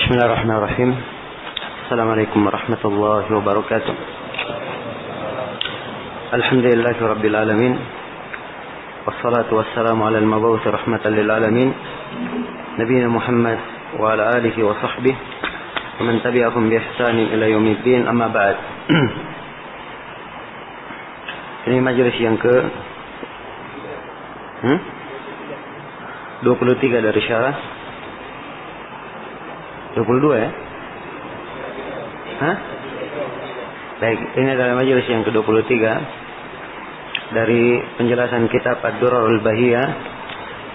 Bismillahirrahmanirrahim. Assalamualaikum warahmatullahi wabarakatuh. Alhamdulillahi rabbil alamin. Wassalatu wassalamu ala al-mab'uts rahmatan lil alamin. Nabiyina Muhammad wa ala alihi wa sahbihi wa man tabi'ahum bi ihsanin ila yaumiddin. Amma ba'd. Ini majelis yang ke 23 dari syarah. 22 ya? Hah? Baik, ini adalah majelis yang ke-23 dari penjelasan kitab Ad-Durarul Bahiyah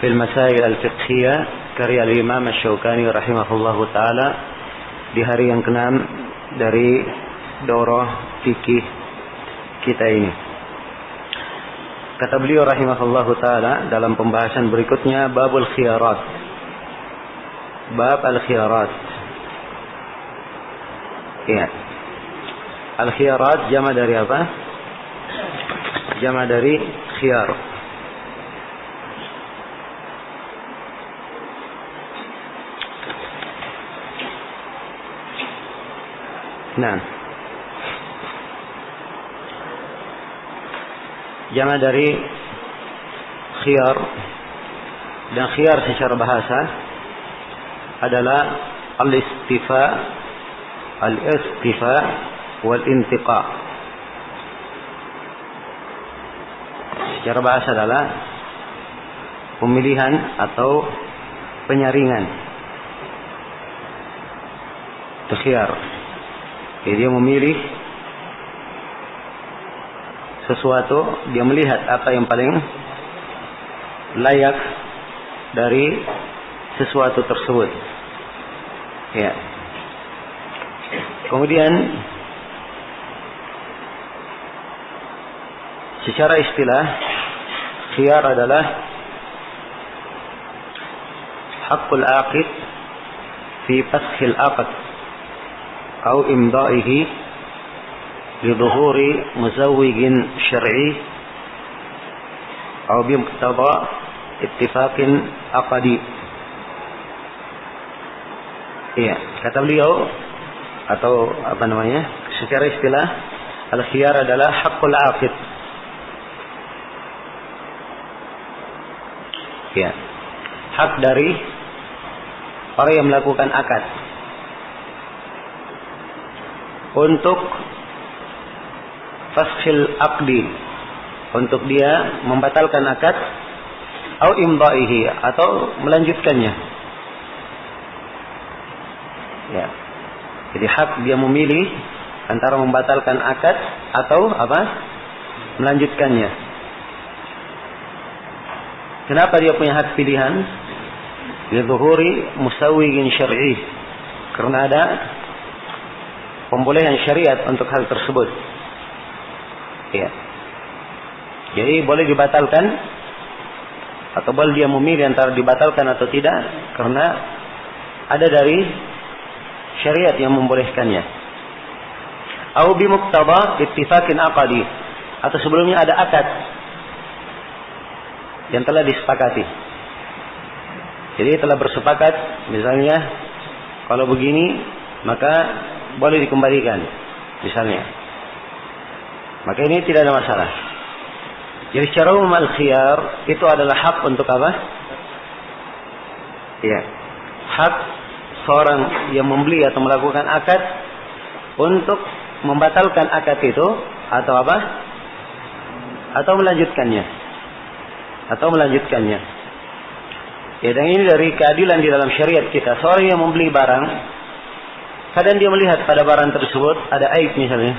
fil Masail al-Fiqhiyah karya Imam Asy-Syaukani rahimahullahu taala di hari yang ke-6 dari daurah fikih kita ini. Kata beliau rahimahullahu taala dalam pembahasan berikutnya, babul khiyarat. Bab al-khiyarat. Ya. Al-khiyarat jama dari apa? Jama dari khiyar. Nah. Jama dari khiyar, dan khiyar secara bahasa adalah al-istifa wal-intiqa. Secara bahasa adalah pemilihan atau penyaringan. Itu khiyar. Jadi dia memilih sesuatu, dia melihat apa yang paling layak dari sesuatu tersebut. Ya. Kemudian secara istilah khiyar adalah haqqul aqid fi faskhil aqd atau imda'ihi li dhuhuri muzawwijin syar'i atau bi muqtada ittifaqin aqdi. Iya, kata beliau, atau apa namanya, secara istilah al-khiyar adalah haqqul aqid. Ya. Hak dari orang yang melakukan akad untuk faskhil aqdi, untuk dia membatalkan akad, atau imda'ihi, atau melanjutkannya. Ya. Jadi hak dia memilih antara membatalkan akad atau apa? Melanjutkannya. Kenapa dia punya hak pilihan? Lidzuhuri musawwigin syar'i. Karena ada pembolehan syariat untuk hal tersebut. Ya. Jadi boleh dibatalkan atau boleh dia memilih antara dibatalkan atau tidak karena ada dari syariat yang membolehkannya. Au bi muqtada ittifaqin aqdi, atau sebelumnya ada akad yang telah disepakati. Jadi telah bersepakat, misalnya kalau begini maka boleh dikembalikan, misalnya. Maka ini tidak ada masalah. Jadi secara umum al-khiyar itu adalah hak untuk apa? Ya. Hak seorang yang membeli atau melakukan akad untuk membatalkan akad itu atau apa? Atau melanjutkannya. Ya, dan ini dari keadilan di dalam syariat kita. Seorang yang membeli barang, kadang dia melihat pada barang tersebut ada aib misalnya,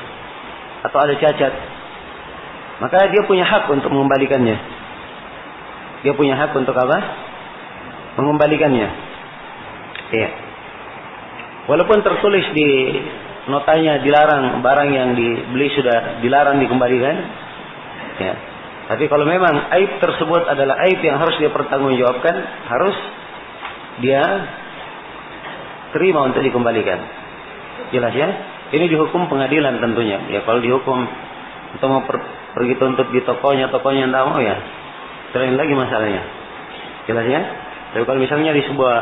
atau ada cacat, maka dia punya hak untuk mengembalikannya. Dia punya hak untuk apa? Mengembalikannya. Ya. Walaupun tertulis di notanya dilarang, barang yang dibeli sudah dilarang dikembalikan. Ya. Tapi kalau memang aib tersebut adalah aib yang harus dia pertanggungjawabkan, harus dia terima untuk dikembalikan. Jelas ya? Ini dihukum pengadilan tentunya. Ya, kalau dihukum untuk mau pergi tuntut di tokonya tidak mau, ya selain lagi masalahnya. Jelas ya? Tapi kalau misalnya di sebuah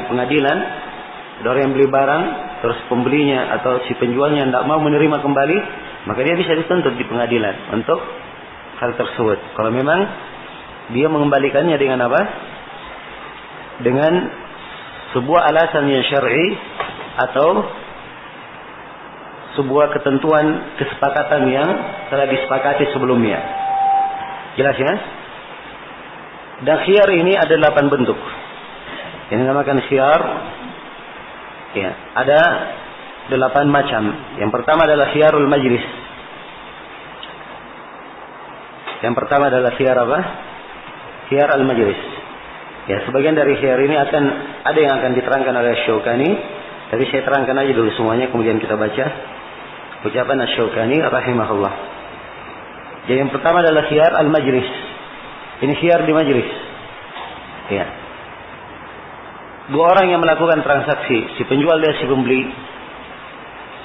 pengadilan, Ada orang yang beli barang, terus pembelinya atau si penjualnya tidak mau menerima kembali, maka dia bisa dituntut di pengadilan untuk hal tersebut. Kalau memang dia mengembalikannya dengan apa? Dengan sebuah alasan yang syar'i atau sebuah ketentuan kesepakatan yang telah disepakati sebelumnya. Jelas ya? Dan khiyar ini ada 8 bentuk. Yang dinamakan khiyar, ya, ada 8 macam. Yang pertama adalah khiyarul majlis. Yang pertama adalah khiyar apa? Khiyar al-majlis. Ya, sebagian dari khiyar ini ada yang akan diterangkan oleh Asy-Syaukani, tapi saya terangkan aja dulu semuanya, kemudian kita baca ucapan Asy-Syaukani rahimahullah. Jadi yang pertama adalah khiyar al-majlis. Ini khiyar di majlis. Ya. 2 orang yang melakukan transaksi, si penjual dan si pembeli,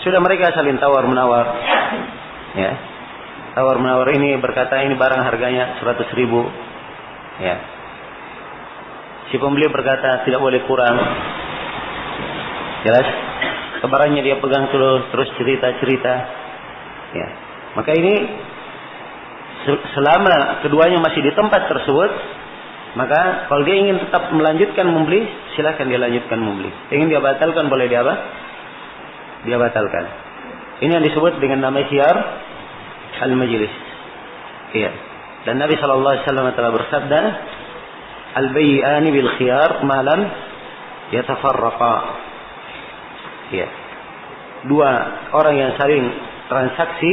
sudah mereka saling tawar-menawar. Ya. Tawar-menawar, ini berkata ini barang harganya 100.000. Ya. Si pembeli berkata tidak boleh kurang. Jelas? Barangnya dia pegang terus cerita-cerita. Ya. Maka ini selama keduanya masih di tempat tersebut, maka kalau dia ingin tetap melanjutkan membeli, silakan dia lanjutkan membeli. Ingin dia batalkan, boleh dia apa? Dia batalkan. Ini yang disebut dengan nama khiyar al-majlis. Iya. Dan Nabi SAW telah bersabda, al-bay'ani bil khiyar ma lam yatafarraqa. Iya. 2 orang yang saling transaksi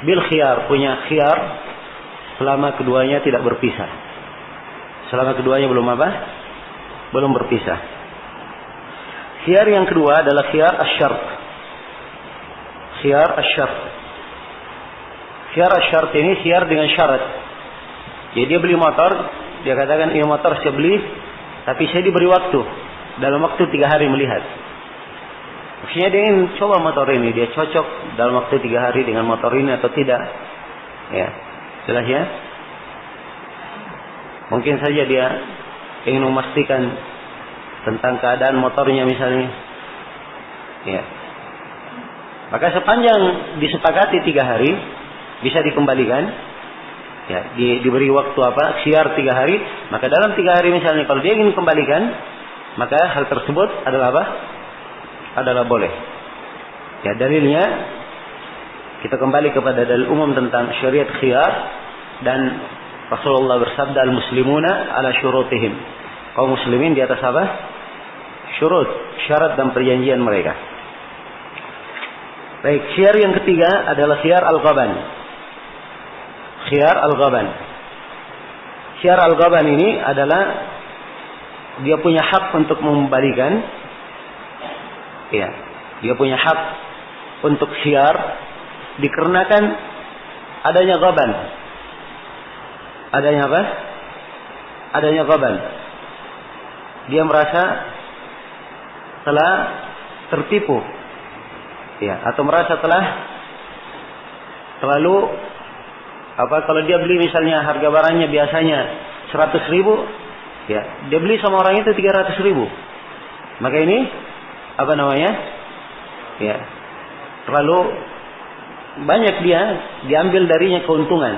bil khiyar, punya khiyar, selama keduanya tidak berpisah. Selama keduanya belum apa? Belum berpisah. Khiyar yang kedua adalah khiyar asy-syart. Khiyar asy-syart. Khiyar asy-syart ini khiyar dengan syarat. Jadi dia beli motor, dia katakan ini motor saya beli, tapi saya diberi waktu. Dalam waktu 3 hari melihat. Maksudnya dia ingin coba motor ini, dia cocok dalam waktu 3 hari dengan motor ini atau tidak. Ya, jelas ya? Mungkin saja dia ingin memastikan tentang keadaan motornya misalnya. Ya. Maka sepanjang disepakati 3 hari bisa dikembalikan. Ya, diberi waktu apa? Khiyar 3 hari. Maka dalam 3 hari misalnya kalau dia ingin kembalikan, maka hal tersebut adalah apa? Adalah boleh. Ya, dalilnya kita kembali kepada dalil umum tentang syariat khiyar, dan Rasulullah bersabda al-muslimuna ala syurutihim. Kaum muslimin di atas apa? Syurut, syarat dan perjanjian mereka. Baik, khiyar yang ketiga adalah khiyar al-ghaban. Khiyar al-ghaban. Khiyar al-ghaban ini adalah dia punya hak untuk mengembalikan. Ya, dia punya hak untuk khiyar dikarenakan adanya ghaban. Adanya apa? Adanya ghaban. Dia merasa telah tertipu. Ya, atau merasa telah terlalu apa, kalau dia beli misalnya harga barangnya biasanya 100.000, ya, dia beli sama orang itu 300.000. Maka ini apa namanya? Ya, terlalu banyak dia diambil darinya keuntungan.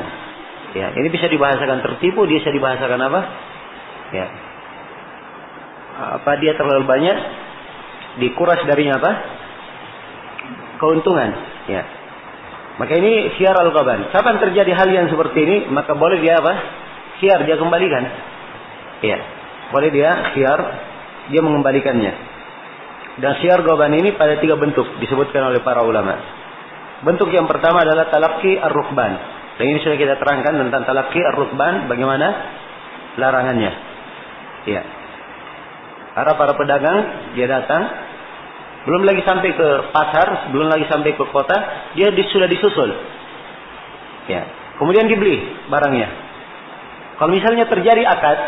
Ya, ini bisa dibahasakan tertipu, bisa dibahasakan apa? Ya. Apa dia terlalu banyak dikuras darinya apa? Keuntungan, ya. Maka ini khiyar al-ghaban. Kapan terjadi hal yang seperti ini, maka boleh dia apa? Khiyar, dia kembalikan. Ya. Boleh dia khiyar, dia mengembalikannya. Dan khiyar ghaban ini pada 3 bentuk disebutkan oleh para ulama. Bentuk yang pertama adalah talaqi ar-rukban. Dan ini sudah kita terangkan tentang talaqi ar-rukban, bagaimana larangannya. Ya. Para pedagang dia datang, belum lagi sampai ke pasar, belum lagi sampai ke kota, dia sudah disusul. Ya. Kemudian dibeli barangnya. Kalau misalnya terjadi akad,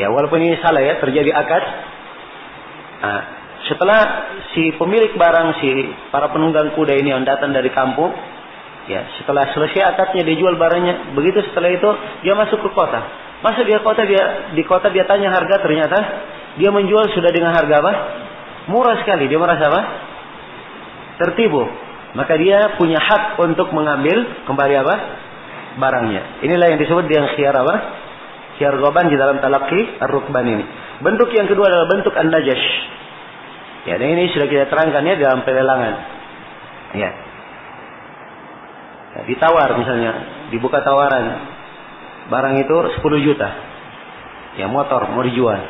ya walaupun ini salah ya, terjadi akad. Nah, setelah si pemilik barang, si para penunggang kuda ini yang datang dari kampung, ya setelah selesai akadnya dia jual barangnya, begitu setelah itu dia masuk ke kota. Masa di kota dia tanya harga, ternyata dia menjual sudah dengan harga apa? Murah sekali. Dia merasa apa? Tertipu. Maka dia punya hak untuk mengambil kembali apa? Barangnya. Inilah yang disebut dengan khiyar apa? Khiyar ghaban di dalam talaqi ar-rukban ini. Bentuk yang kedua adalah bentuk an-najash. Ya, dan ini sudah kita terangkan ya dalam pelelangan. Ya. Ya, ditawar misalnya, dibuka tawaran. Barang itu 10 juta. Ya, motor mau dijual.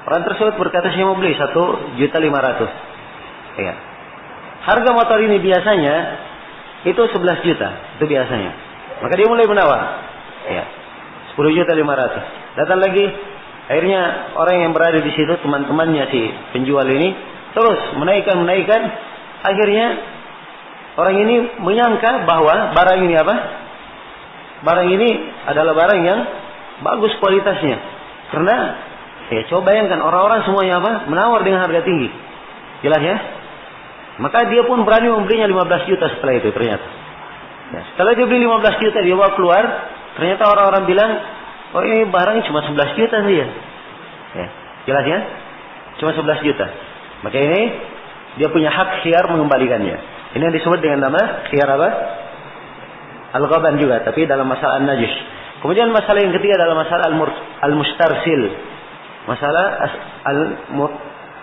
Orang tersebut berkata saya mau beli 1.500.000. Ya. Harga motor ini biasanya itu 11 juta, itu biasanya. Maka dia mulai menawar. Ya. 10.500.000. Datang lagi, akhirnya orang yang berada di situ, teman-temannya si penjual ini terus menaikkan. Akhirnya orang ini menyangka bahwa barang ini apa? Barang ini adalah barang yang bagus kualitasnya. Karena ya coba bayangkan orang-orang semuanya apa? Menawar dengan harga tinggi. Jelas ya? Maka dia pun berani membelinya 15 juta setelah itu ternyata. Ya, setelah dia beli 15 juta dia bawa keluar, ternyata orang-orang bilang, oh ini barang cuma 11 juta saja. Ya, jelas ya? Cuma 11 juta. Maka ini dia punya hak khiyar mengembalikannya. Ini yang disebut dengan nama khiyar apa? Al-ghaban juga, tapi dalam masalah an-najis. Kemudian masalah yang ketiga adalah masalah al-mustarsil. Masalah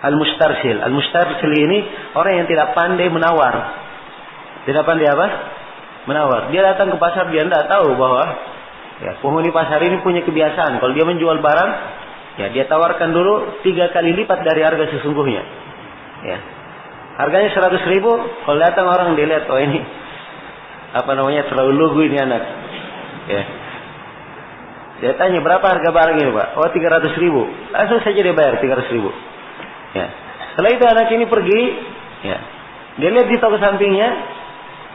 al-mustarsil. Al-mustarsil ini orang yang tidak pandai menawar. Tidak pandai apa? Menawar. Dia datang ke pasar, dia tidak tahu bahwa ya, penghuni pasar ini punya kebiasaan. Kalau dia menjual barang, ya dia tawarkan dulu 3 kali lipat dari harga sesungguhnya. Ya. Harganya 100.000, kalau datang orang dia lihat, oh ini terlalu lugu ini anak. Ya. Dia tanya berapa harga barang ini Pak? Oh 300.000. Langsung saja dia bayar 300.000. Ya. Setelah itu anak ini pergi, ya. Dia lihat di toko sampingnya,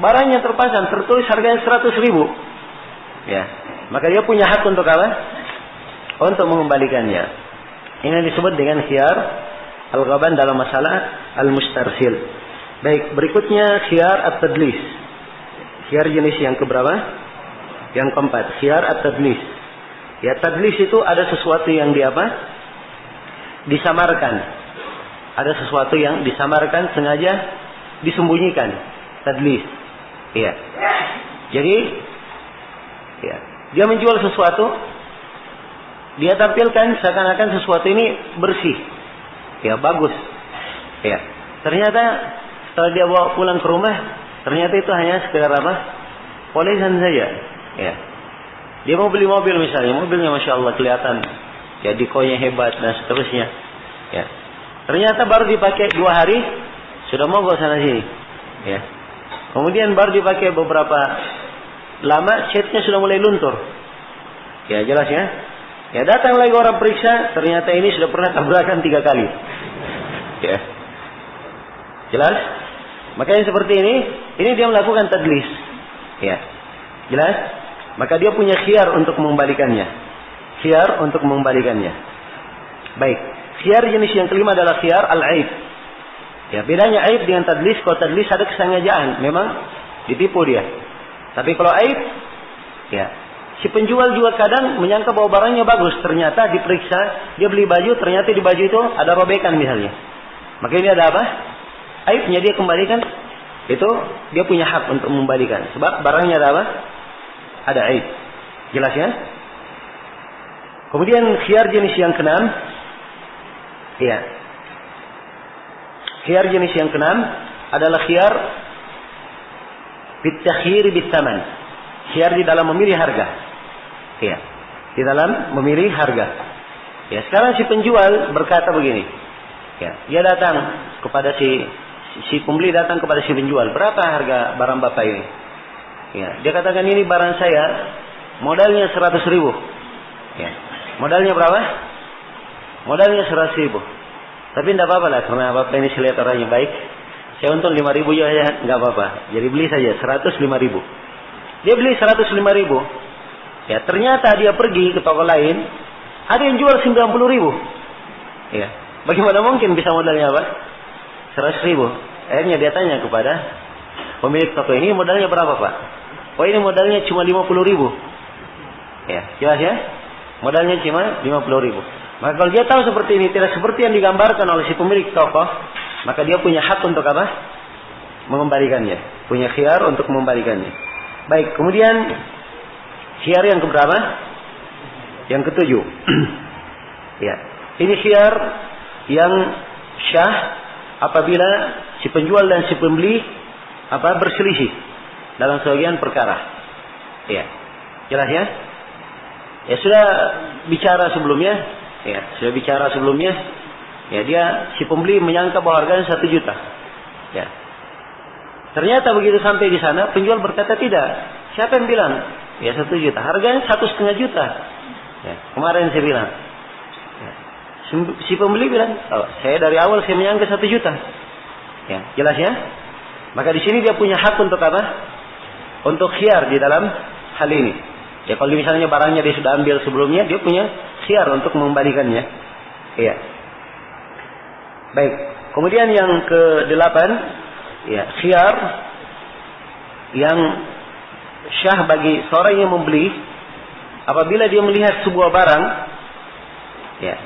barangnya terpasang, tertulis harganya 100.000. Ya. Maka dia punya hak untuk apa? Untuk mengembalikannya. Ini disebut dengan khiyar al-ghaban dalam masalah al-mustarsil. Baik, berikutnya khiyar at-tadlis. Khiyar jenis yang keberapa? Yang keempat, khiyar at-tadlis. Ya, tadlis itu ada sesuatu yang disamarkan. Ada sesuatu yang disamarkan, sengaja disembunyikan. Tadlis. Iya. Jadi, ya, dia menjual sesuatu, dia tampilkan seakan-akan sesuatu ini bersih. Ya, bagus. Ya. Ternyata setelah dia bawa pulang ke rumah, ternyata itu hanya sekedar apa? Polesan saja. Ya. Dia mau beli mobil misalnya, mobilnya Masya Allah kelihatan, ya dikonya hebat dan seterusnya. Ya. Ternyata baru dipakai 2 hari, sudah mogok sana sini. Ya. Kemudian baru dipakai beberapa lama, catnya sudah mulai luntur. Ya jelas ya. Ya datang lagi orang periksa, ternyata ini sudah pernah tabrakan 3 kali. Ya. Jelas? Makanya seperti ini dia melakukan tadlis. Ya. Jelas? Maka dia punya khiyar untuk mengembalikannya. Khiyar untuk mengembalikannya. Baik. Khiyar jenis yang kelima adalah khiyar al-aib. Ya, bedanya aib dengan tadlis. Kalau tadlis ada kesengajaan, memang ditipu dia. Tapi kalau aib, ya, si penjual juga kadang menyangka bahwa barangnya bagus, ternyata diperiksa, dia beli baju, ternyata di baju itu ada robekan misalnya. Maka ini ada apa? Aibnya dia kembalikan, itu dia punya hak untuk mengembalikan. Sebab barangnya ada apa? Ada aib. Jelas ya? Kemudian khiyar jenis yang keenam, ya. Khiyar jenis yang keenam adalah khiyar bitakhir bitaman. Khiyar di dalam memilih harga. Ya. Di dalam memilih harga. Ya, sekarang si penjual berkata begini. Ya, dia datang kepada si pembeli datang kepada si penjual, berapa harga barang Bapak ini? Ya, dia katakan ini barang saya modalnya 100.000. Ya. Modalnya berapa? Modalnya 100.000. Tapi tidak apa-apa lah, karena Bapak ini saya lihat orangnya baik. Saya untung 5.000 ya, nggak apa-apa. Jadi beli saja 105.000. Dia beli 105.000. Ya, ternyata dia pergi ke toko lain, ada yang jual 90.000. Ya, bagaimana mungkin bisa modalnya apa? 100.000. Akhirnya dia tanya kepada pemilik toko ini, modalnya berapa Pak? Oh ini modalnya cuma 50.000. Ya, jelas ya? Modalnya cuma 50.000. Maka kalau dia tahu seperti ini, tidak seperti yang digambarkan oleh si pemilik toko, maka dia punya hak untuk apa? Mengembalikannya. Punya khiyar untuk mengembalikannya. Baik, kemudian khiyar yang keberapa? Yang ketujuh. Ya, ini khiyar yang syah apabila si penjual dan si pembeli berselisih dalam sebagian perkara. Ya, jelas ya? Ya sudah bicara sebelumnya. Ya, sudah bicara sebelumnya. Ya, si pembeli menyangka bahwa harganya 1 juta. Ya. Ternyata begitu sampai di sana, penjual berkata tidak. Siapa yang bilang? Ya 1 juta. Harganya 1,5 juta. Ya, kemarin saya bilang. Ya. Si pembeli bilang, oh, saya dari awal saya menyangka 1 juta. Ya, jelas ya? Maka di sini dia punya hak untuk apa? Untuk khiyar di dalam hal ini. Ya kalau misalnya barangnya dia sudah ambil sebelumnya, dia punya khiyar untuk mengembalikannya. Iya. Baik. Kemudian yang ke-8, ya, khiyar yang syah bagi seorang yang membeli apabila dia melihat sebuah barang, ya.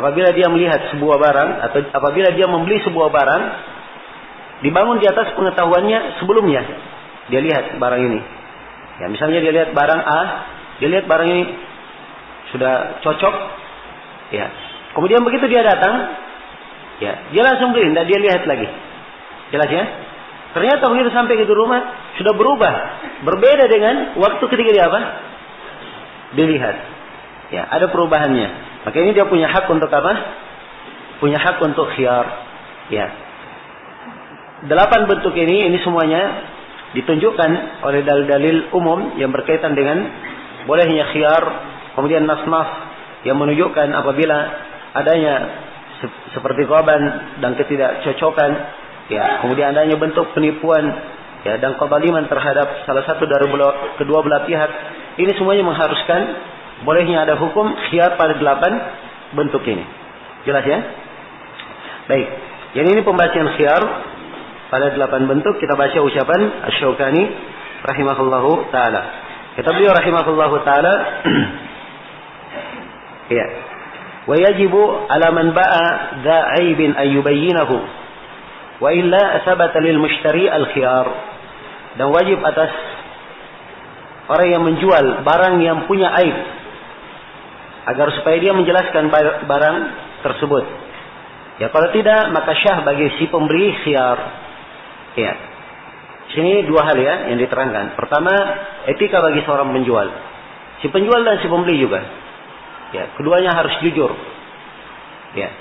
Apabila dia melihat sebuah barang atau apabila dia membeli sebuah barang dibangun di atas pengetahuannya sebelumnya. Dia lihat barang ini. Ya, misalnya dia lihat barang A, dia lihat barang ini sudah cocok, ya. Kemudian begitu dia datang, ya, dia langsung beli, tidak dia lihat lagi. Jelas ya? Ternyata begitu sampai ke rumah sudah berubah, berbeda dengan waktu ketika dia dilihat. Ya, ada perubahannya. Maka ini dia punya hak untuk apa? Punya hak untuk khiyar. Ya. 8 bentuk ini semuanya ditunjukkan oleh dalil-dalil umum yang berkaitan dengan bolehnya khiyar, kemudian nas-nas yang menunjukkan apabila adanya seperti qaban dan ketidakcocokan, ya, kemudian adanya bentuk penipuan, ya, dan kezaliman terhadap salah satu dari kedua belah pihak. Ini semuanya mengharuskan bolehnya ada hukum khiyar pada 8 bentuk ini. Jelas ya? Baik. Yang ini pembahasan khiyar pada 8 bentuk. Kita baca ucapan Asy-Syaukani rahimahullahu taala. Kata beliau rahimahullahu taala, ya. Wa yajibu ala man ba'a dha 'aibin ay yubayyinahu wa illa thabata lil mushtari al-khiyar. Dan wajib atas orang yang menjual barang yang punya aib agar supaya dia menjelaskan barang tersebut. Ya, kalau tidak maka syah bagi si pemberi khiyar. Ya. Sini 2 hal ya yang diterangkan. Pertama, etika bagi seorang penjual. Si penjual dan si pembeli juga. Ya, keduanya harus jujur. Ya.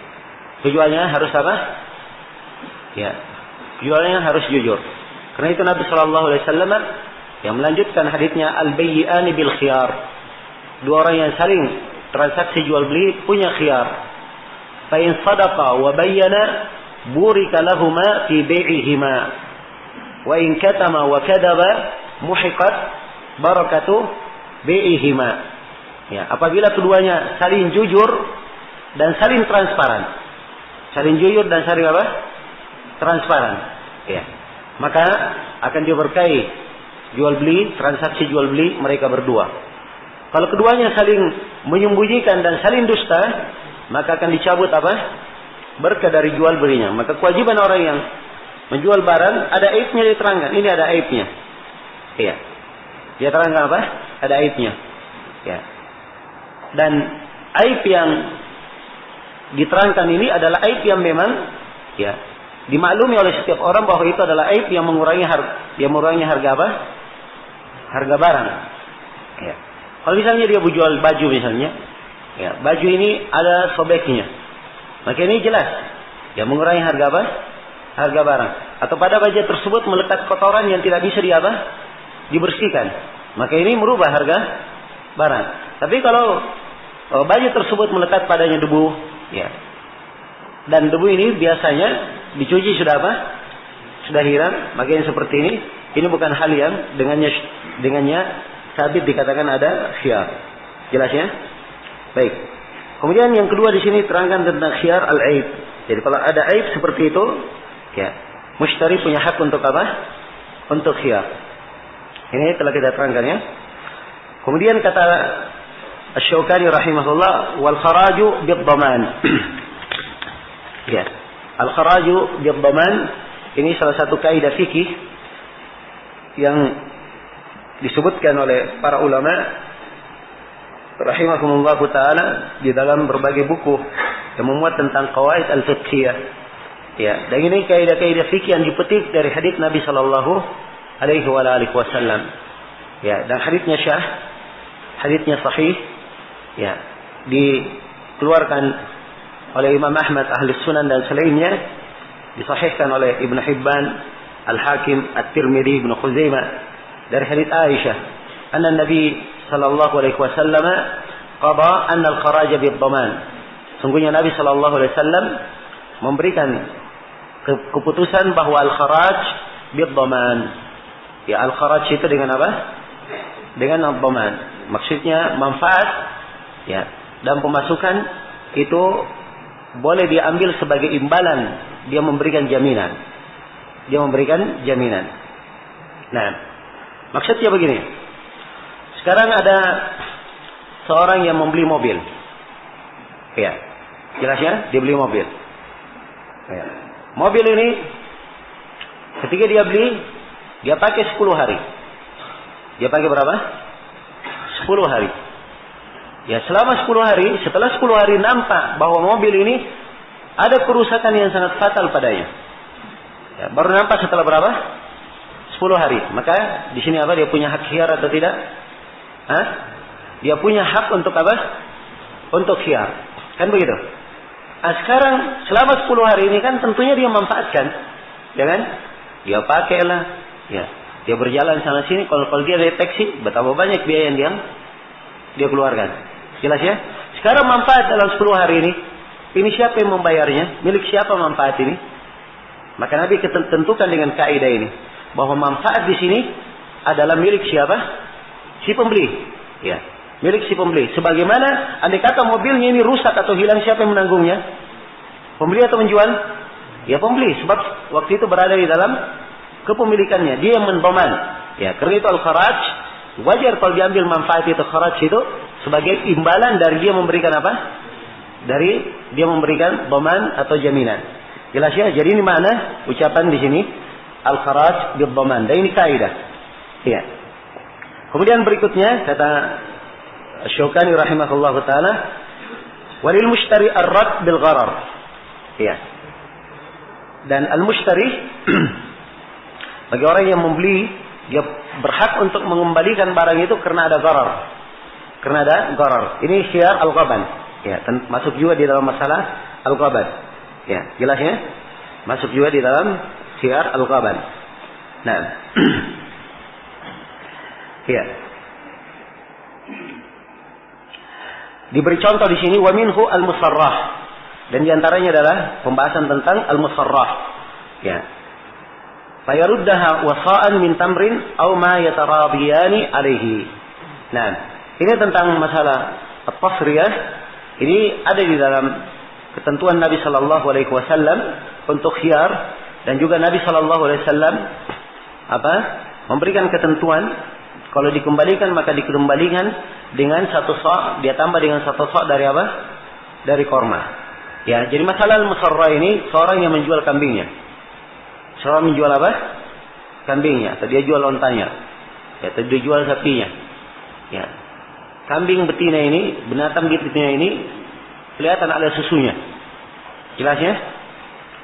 Keduanya harus apa? Ya. Keduanya harus jujur. Karena itu Nabi sallallahu alaihi wasallam yang melanjutkan hadisnya al-bayyi'ani bil khiyar. 2 orang yang saling transaksi jual beli punya khiyar. Fa in sadaqa wa bayyana burika lahuma fi bai'ihima. Wa in katama wa kadaba muhiqat barakatuh bai'ihima. Ya, apabila keduanya saling jujur dan saling transparan. Saling jujur dan saling apa? Transparan. Ya. Maka akan diberkahi jual beli, transaksi jual beli mereka berdua. Kalau keduanya saling menyembunyikan dan saling dusta, maka akan dicabut apa? Berkah dari jual belinya. Maka kewajiban orang yang menjual barang, ada aibnya diterangkan. Ini ada aibnya. Iya. Dia terangkan apa? Ada aibnya. Ya. Dan aib yang diterangkan ini adalah aib yang memang ya dimaklumi oleh setiap orang bahwa itu adalah aib yang mengurangi harga apa? Harga barang. Ya. Kalau misalnya dia jual baju misalnya, ya, baju ini ada sobeknya. Maka ini jelas ya mengurangi harga apa? Harga barang. Atau pada baju tersebut melekat kotoran yang tidak bisa dibersihkan. Maka ini merubah harga barang. Tapi kalau baju tersebut melekat padanya debu, ya. Dan debu ini biasanya dicuci sudah apa? Sudah hilang. Maka yang seperti ini bukan hal yang dengannya sabit dikatakan ada khiyar. Jelas ya? Baik. Kemudian yang kedua di sini terangkan tentang khiyar al-aib. Jadi kalau ada aib seperti itu, ya, mushtari punya hak untuk apa? Untuk khiyar. Ini telah kita terangkan ya. Kemudian kata Asy-Syaukani rahimahullah, wal kharaju bid-dhaman. Ya. Al-kharaju bid-dhaman ini salah satu kaidah fikih yang disebutkan oleh para ulama rahimahumullah taala di dalam berbagai buku yang memuat tentang qawaid al-fiqhiyah. Ya, dan ini kaidah-kaidah fikih yang dipetik dari hadis Nabi sallallahu alaihi wasallam. Ya, dan hadisnya hadisnya sahih. Ya, dikeluarkan oleh Imam Ahmad, Ahli Sunan dan selainnya, disahihkan oleh Ibnu Hibban, Al-Hakim, At-Tirmidzi, Ibnu Khuzaimah dari hadits Aisyah, anna Nabi sallallahu alaihi wasallam qada anna al-kharaj bid-dhaman. Sungguhnya Nabi sallallahu alaihi wasallam memberikan keputusan bahwa al-kharaj bid-dhaman. Ya, al-kharaj itu dengan apa? Dengan ad-dhaman. Maksudnya manfaat, ya, dan pemasukan itu boleh diambil sebagai imbalan. Dia memberikan jaminan. Nah, maksudnya begini. Sekarang ada seorang yang membeli mobil. Ya, jelasnya dia beli mobil. Ya. Mobil ini ketika dia beli, dia pakai 10 hari. Dia pakai berapa? 10 hari. Ya, selama 10 hari, setelah 10 hari nampak bahwa mobil ini ada kerusakan yang sangat fatal padanya. Ya, baru nampak setelah berapa? 10 hari. Maka di sini apa? Dia punya hak khiyar atau tidak? Hah? Dia punya hak untuk apa? Untuk khiyar. Kan begitu? Nah, sekarang selama 10 hari ini kan tentunya dia manfaatkan. Ya kan? Dia pakailah. Ya. Dia berjalan sana sini. Kalau dia deteksi, betapa banyak biaya yang dia keluarkan. Jelas ya? Sekarang manfaat dalam 10 hari ini siapa yang membayarnya? Milik siapa manfaat ini? Maka Nabi tentukan dengan kaidah ini, bahwa manfaat di sini adalah milik siapa? Si pembeli. Ya, milik si pembeli. Sebagaimana andai kata mobilnya ini rusak atau hilang, siapa yang menanggungnya? Pembeli atau menjual? Ya, pembeli. Sebab waktu itu berada di dalam kepemilikannya. Dia yang mendoman. Ya, karena itu al-kharaj wajar kalau diambil manfaat itu, kharaj itu sebagai imbalan dari dia memberikan apa? Dari dia memberikan doman atau jaminan. Jelas ya? Jadi ini makna ucapan di sini al-kharaj bid-dhaman. Dan ini kaidah. Ya. Kemudian berikutnya kata Asy-Syaukani rahimahullahu taala, walil mushtari ar-rad bil gharar. Ya. Dan al-mushtari bagi orang yang membeli, dia berhak untuk mengembalikan barang itu karena ada gharar. Karena ada gharar. Ini khiyar al-ghaban. Ya, masuk juga di dalam masalah al-ghaban. Ya, jelasnya masuk juga di dalam khiyar al-ghaban. Nah. Ya. Diberi contoh di sini wa minhu al-musarrah. Dan di antaranya adalah pembahasan tentang al-musarrah. Ya. Fayaruddaha wasa'an min tamrin aw ma yataradiyani alaihi. Nah, ini tentang masalah at-tasriyah. Ini ada di dalam ketentuan Nabi sallallahu alaihi wasallam untuk khiyar, dan juga Nabi sallallahu alaihi wasallam memberikan ketentuan kalau dikembalikan maka dikembalikan dengan 1 sa', dia tambah dengan 1 sa' dari apa? Dari korma. Ya, jadi masalah al-musarrah ini seorang yang menjual kambingnya. Seorang menjual apa? Kambingnya, atau dia jual ontanya, ya, atau dia jual sapinya. Ya. Kambing betina ini, binatang betina ini kelihatan ada susunya. Jelasnya?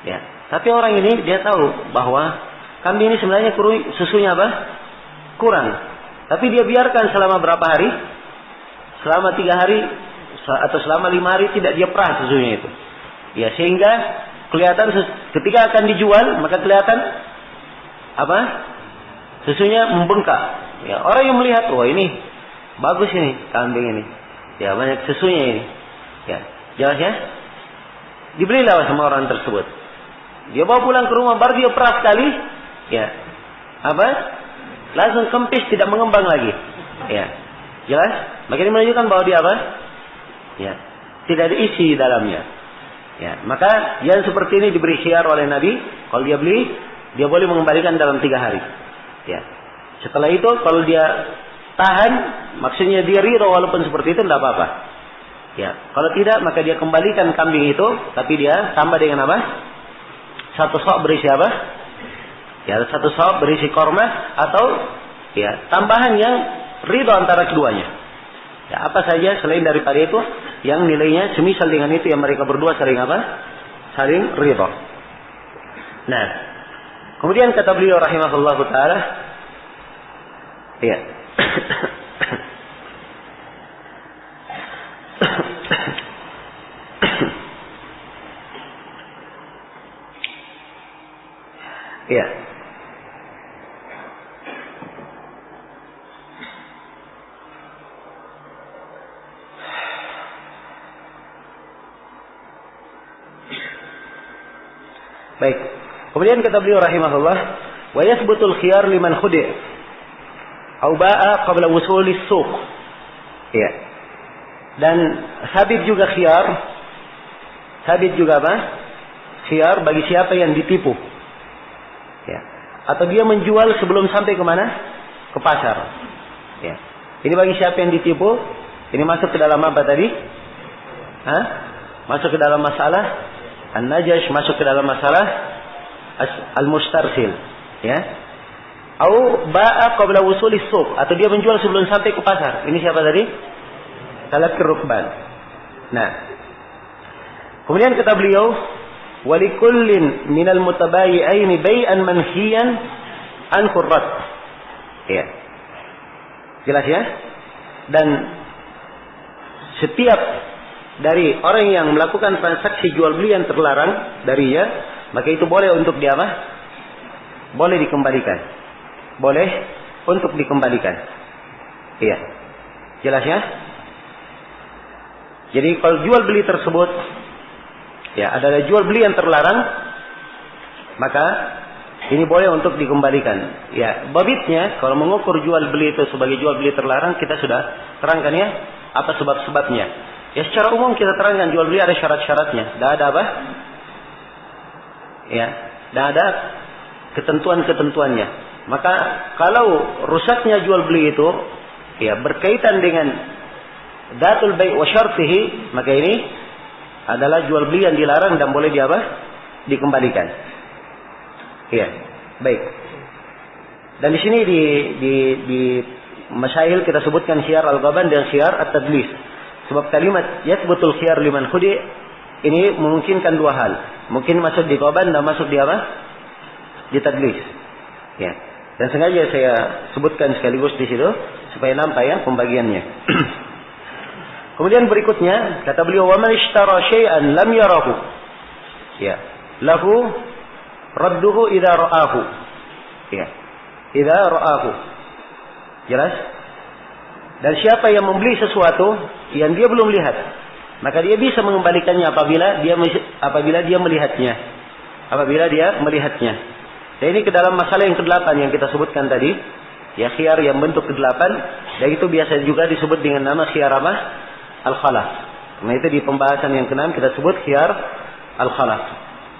Ya. Tapi orang ini dia tahu bahwa kambing ini sebenarnya susunya apa? Kurang. Tapi dia biarkan selama berapa hari? Selama 3 hari atau selama 5 hari tidak dia perah susunya itu. Ya, sehingga kelihatan ketika akan dijual maka kelihatan apa? Susunya membengkak. Ya, orang yang melihat, wah ini bagus ini kambing ini. Ya, banyak susunya ini. Ya, jelas ya? Dibelilah sama orang tersebut. Dia bawa pulang ke rumah, baru dia perah sekali. Ya. Apa? Langsung kempis, tidak mengembang lagi. Ya. Jelas? Maka ini menunjukkan bahwa dia apa? Ya. Tidak ada isi di dalamnya. Ya, maka yang seperti ini diberi khiyar oleh Nabi. Kalau dia beli, dia boleh mengembalikan dalam 3 hari. Ya. Setelah itu, kalau dia tahan, maksudnya dia ridho walaupun seperti itu, tidak apa-apa. Ya, kalau tidak maka dia kembalikan kambing itu, tapi dia tambah dengan apa? Satu sok berisi apa? Ya, satu sok berisi korma atau ya tambahan yang ridho antara keduanya. Ya, apa saja selain daripada itu yang nilainya semisal dengan itu yang mereka berdua saling apa? Saling ridho. Nah, kemudian kata beliau rahimahullahu taala, ya. Ya. Baik. Kemudian kata beliau rahimahullah, wa yathbutul khiyar liman khudi' au ba'a qabla wusulis suq. Ya. Dan sabit juga khiyar. Sabit juga apa? Khiyar bagi siapa yang ditipu. Ya. Atau dia menjual sebelum sampai ke mana? Ke pasar. Ya. Ini bagi siapa yang ditipu? Ini masuk ke dalam apa tadi? Hah? Masuk ke dalam masalah An-Najash, masuk ke dalam masalah Al-Mustarsil. Ya. Au ba'a qabla wusulis suq, atau dia menjual sebelum sampai ke pasar. Ini siapa tadi? Talaqir rukban. Nah. Kemudian kata beliau, walikullin minal mutabayi'aini bai'an manhiyan an qurrat. Ya. Jelas ya? Dan setiap dari orang yang melakukan transaksi jual beli yang terlarang darinya, maka itu boleh untuk dia apa? Boleh dikembalikan. Boleh untuk dikembalikan. Iya. Jelas ya? Jadi kalau jual beli tersebut ya adalah jual beli yang terlarang, maka ini boleh untuk dikembalikan. Ya, babitnya kalau mengukur jual beli itu sebagai jual beli terlarang, kita sudah terangkan ya apa sebab-sebabnya. Ya, secara umum kita terangkan jual beli ada syarat-syaratnya. Tidak ada apa? Ya, tidak ada ketentuan-ketentuannya. Maka kalau rusaknya jual beli itu ya berkaitan dengan datul bai' wa syartihi, maka ini adalah jual beli yang dilarang dan boleh di apa? Dikembalikan. Iya, baik. Dan di sini di masail kita sebutkan syiar al-ghaban dan syiar at-tadlis. Sebab kalimat yathbutul khiyar liman khudi' ini memungkinkan dua hal. Mungkin masuk di ghaban dan masuk di apa? Di tadlis. Ya. Dan sengaja saya sebutkan sekaligus di situ supaya nampak ya pembagiannya. Kemudian berikutnya kata beliau, wa man ishtara syai'an lam yarahu. Ya. Lahu radduhu idza ra'ahu. Ya. Idza ra'ahu. Jelas? Dan siapa yang membeli sesuatu yang dia belum lihat, maka dia bisa mengembalikannya apabila dia melihatnya. Apabila dia melihatnya. Dan ini ke dalam masalah yang ke-8 yang kita sebutkan tadi, ya khiyar yang bentuk ke-8, dan itu biasa juga disebut dengan nama khiyar apa? Al-khalaf. Nah itu di pembahasan yang ke-6 kita sebut khiyar al-khalaf.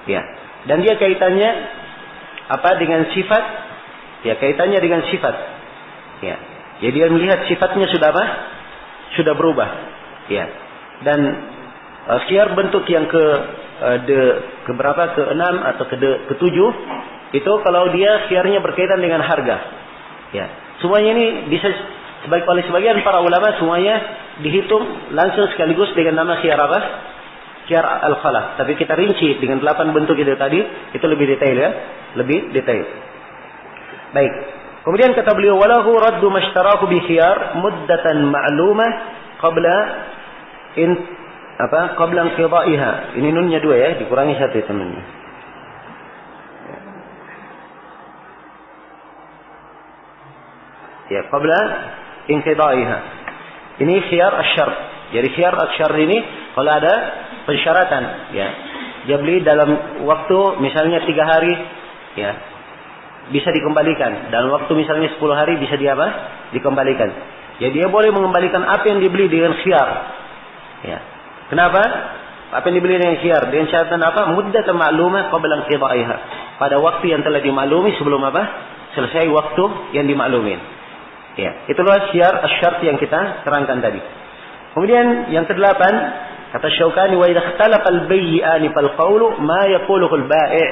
Ya. Dan dia kaitannya apa dengan sifat? Ya, kaitannya dengan sifat. Ya. Jadi dia melihat sifatnya sudah apa? Sudah berubah. Ya. Dan khiyar bentuk yang ke berapa? Ke-6 atau ke-7 itu kalau dia khiyarnya berkaitan dengan harga. Ya. Semuanya ini bisa oleh sebagian para ulama semuanya dihitung langsung sekaligus dengan nama khiyar apa? Khiyar al-khalaf. Tapi kita rinci dengan 8 bentuk itu tadi, itu lebih detail ya, lebih detail. Baik. Kemudian kata beliau, walahu raddu mashtarahu bi khiyar muddatan ma'lumah qabla inqidaiha. Ini nunnya 2 ya, dikurangi 1 itu nunnya. Ya, qabla inqidaiha. Ini khiyar asy-syart. Jadi khiyar asy-syart ini kalau ada persyaratan, ya. Dia beli dalam waktu misalnya 3 hari, ya. Bisa dikembalikan. Dalam waktu misalnya 10 hari bisa dikembalikan. Ya, dia boleh mengembalikan apa yang dibeli dengan khiyar. Ya. Kenapa? Apa yang dibeli dengan khiyar? Dengan syaratan apa? Muddatan ma'lumah qabla inqidaiha. Pada waktu yang telah dimaklumi sebelum apa? Selesai waktu yang dimaklumin. Ya, itulah syiar asyart yang kita terangkan tadi. Kemudian yang kedelapan, kata Syaukani, wa idza ikhtalafa al-bay'ani fal qawlu ma yaquluhu al-bai'.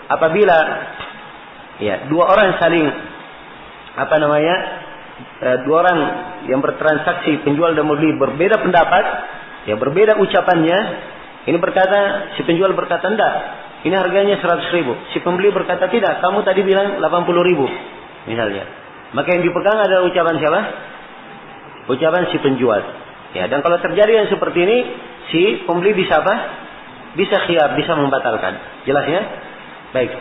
Apabila dua orang saling dua orang yang bertransaksi penjual dan pembeli berbeda pendapat, berbeda ucapannya. Ini berkata, si penjual berkata enggak, ini harganya 100.000. Si pembeli berkata tidak, kamu tadi bilang 80.000 misalnya. Maka yang dipegang adalah ucapan siapa? Ucapan si penjual. Ya, dan kalau terjadi yang seperti ini, si pembeli bisa apa? Bisa khiyar, bisa membatalkan. Jelas ya? Baik.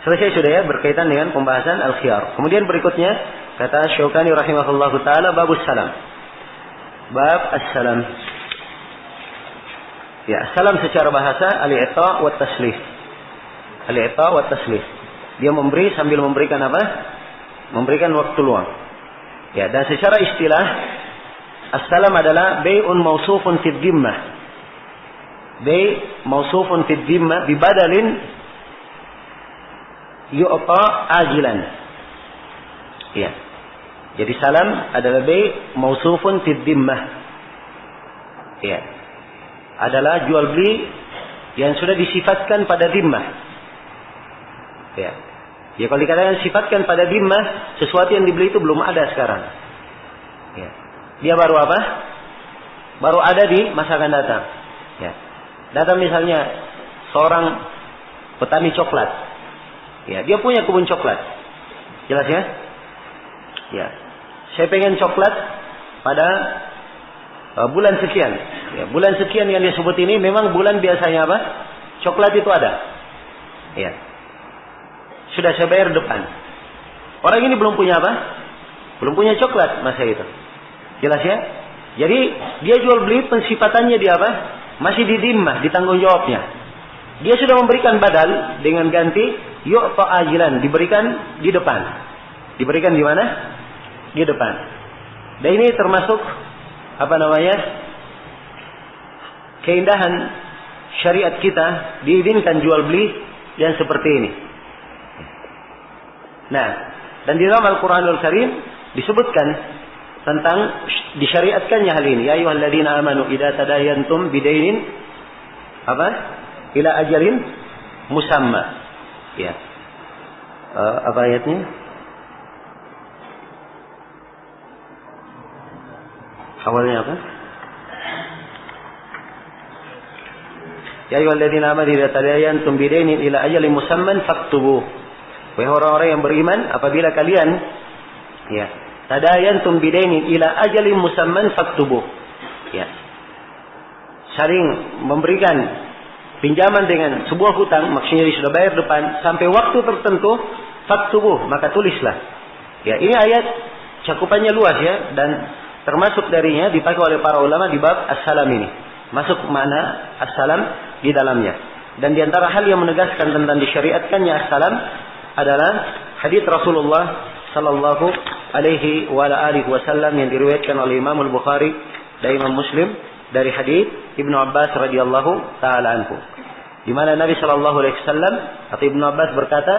Selesai sudah ya berkaitan dengan pembahasan al-khiyar. Kemudian berikutnya kata Syaukani rahimahullahu taala babus salam. Bab as-salam. Ya, salam secara bahasa al-i'ta' wa taslif. Al-i'ta' wa taslif. Dia memberi sambil memberikan apa? Memberikan waktu luang. Ya, dan secara istilah as-salam adalah bai'un mausufun fid dhimmah. Bai' mausufun fid dhimmah bi badalin yu'ta ajilan. Ya. Jadi salam adalah bai' mausufun fid dhimmah. Ya. Adalah jual beli yang sudah disifatkan pada dhimmah. Ya. Ya, kalau dikatakan sifatkan pada dhimmah, sesuatu yang dibeli itu belum ada sekarang. Ya. Dia baru apa? Baru ada di masa akan datang. Ya. Datang misalnya seorang petani coklat. Ya, dia punya kebun coklat. Jelas ya? Ya. Saya pengen coklat pada bulan sekian. Ya, bulan sekian yang disebut ini memang bulan biasanya apa? Coklat itu ada. Ya. Sudah saya bayar depan. Orang ini belum punya apa? Belum punya coklat masa itu. Jelas ya? Jadi dia jual beli pensifatannya dia apa? Masih di dhimmah, ditanggung jawabnya. Dia sudah memberikan badal dengan ganti yu'ta ajilan, diberikan di depan. Diberikan di mana? Di depan. Dan ini termasuk keindahan syariat kita, diizinkan jual beli yang seperti ini. Nah, dan di dalam Al-Quranul Karim disebutkan tentang disyariatkannya hal ini. Ya ayyuhalladzina amanu idza tadayantum bidainin ila ajalin musamma. Ya. Apa ayatnya? Awalnya apa? Ya ayyuhalladzina amanu idza tadayantum bidainin ila ajalin musamman faktubuh. Wahai orang-orang yang beriman, apabila kalian tadayantum bidainin ila ajalin musamman faktubuh. Ya. Saling memberikan pinjaman dengan sebuah hutang, maksudnya sudah bayar depan sampai waktu tertentu, faktubuh, maka tulislah. Ya, ini ayat cakupannya luas ya, dan termasuk darinya dipakai oleh para ulama di bab as-salam ini. Masuk mana as-salam di dalamnya. Dan di antara hal yang menegaskan tentang disyariatkannya as-salam adalah hadis Rasulullah sallallahu alaihi wasallam yang diriwayatkan oleh Imam Al-Bukhari dan Imam Muslim dari hadis Ibnu Abbas radhiyallahu taala anhu. Di mana Nabi sallallahu alaihi wasallam atau Ibnu Abbas berkata,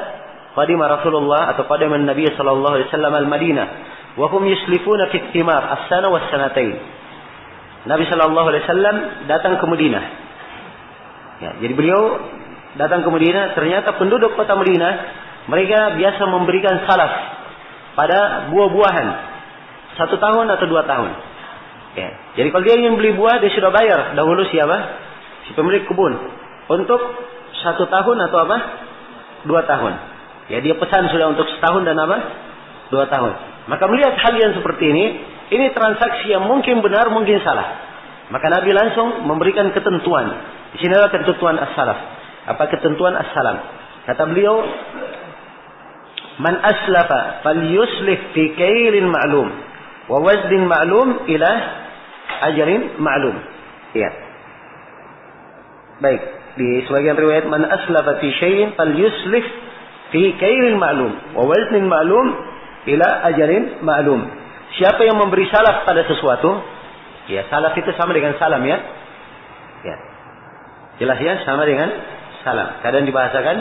qadima Rasulullah atau qadama Nabi sallallahu alaihi wasallam al-Madinah wa hum yuslifuna fi thimar as-sana was sanatain. Nabi sallallahu alaihi wasallam datang ke Madinah. Ya, jadi beliau datang ke Madinah, ternyata penduduk kota Madinah mereka biasa memberikan salaf pada buah-buahan 1 tahun atau 2 tahun. Ya. Jadi kalau dia ingin beli buah, dia sudah bayar dahulu siapa? Si pemilik kebun. Untuk 1 tahun atau 2 tahun. Ya, dia pesan sudah untuk 1 tahun dan 2 tahun. Maka melihat hal yang seperti ini transaksi yang mungkin benar, mungkin salah. Maka Nabi langsung memberikan ketentuan. Di sini adalah ketentuan as-salaf. Apa ketentuan as-salam? Kata beliau, man aslafa falyuslif fi kailin ma'lum wa wazdin ma'lum ila ajalin ma'lum. Ya. Baik, di sebagian riwayat man aslafa fi syai'in falyuslif fi kailin ma'lum wa wazdin ma'lum ila ajalin ma'lum. Siapa yang memberi salaf pada sesuatu, ya, salaf itu sama dengan salam ya. Ya. Jelas ya, sama dengan salam. Kadang dibahasakan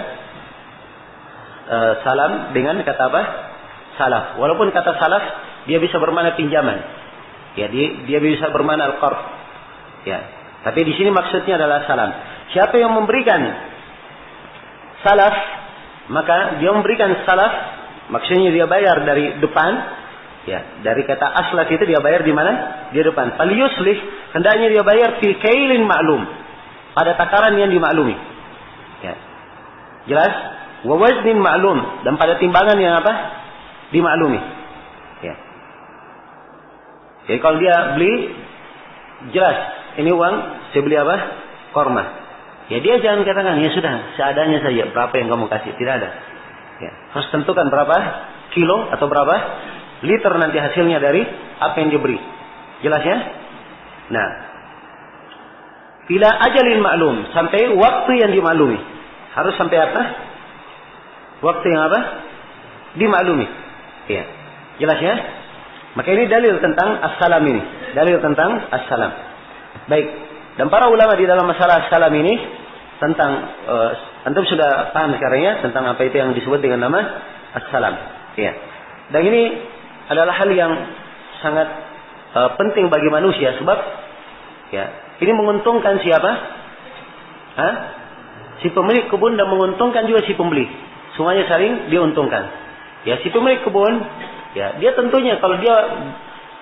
salam dengan kata apa? salaf. Walaupun kata salaf dia bisa bermakna pinjaman. Ya, dia bisa bermakna al-qard. Ya. Tapi di sini maksudnya adalah salam. Siapa yang memberikan salaf, maka dia memberikan salaf, maksudnya dia bayar dari depan. Ya, dari kata aslaf itu dia bayar di mana? Di depan. Fal yuslih, hendaknya dia bayar fi kailin ma'lum, pada takaran yang dimaklumi. Ya. Jelas? Wa waznin ma'lum, dan pada timbangan yang apa? Dimaklumi. Ya. Jadi kalau dia beli, jelas ini uang saya beli apa? Korma. Ya dia jangan katakan ya sudah seadanya saja, berapa yang kamu kasih, tidak ada. Ya, harus tentukan berapa kilo atau berapa liter nanti hasilnya dari apa yang diberi. Jelas ya? Nah, bila ajalin maklum, sampai waktu yang dimaklumi. Harus sampai apa? Waktu yang apa? Dimaklumi. Ya. Jelas ya? Maka ini dalil tentang as-salam ini. Dalil tentang as-salam. Baik. Dan para ulama di dalam masalah as-salam ini tentang antum sudah paham sekarang ya tentang apa itu yang disebut dengan nama as-salam. Ya. Dan ini adalah hal yang sangat penting bagi manusia sebab ya, ini menguntungkan siapa? Hah? Si pemilik kebun dan menguntungkan juga si pembeli. Semuanya saling diuntungkan. Ya, si pemilik kebun, ya, dia tentunya kalau dia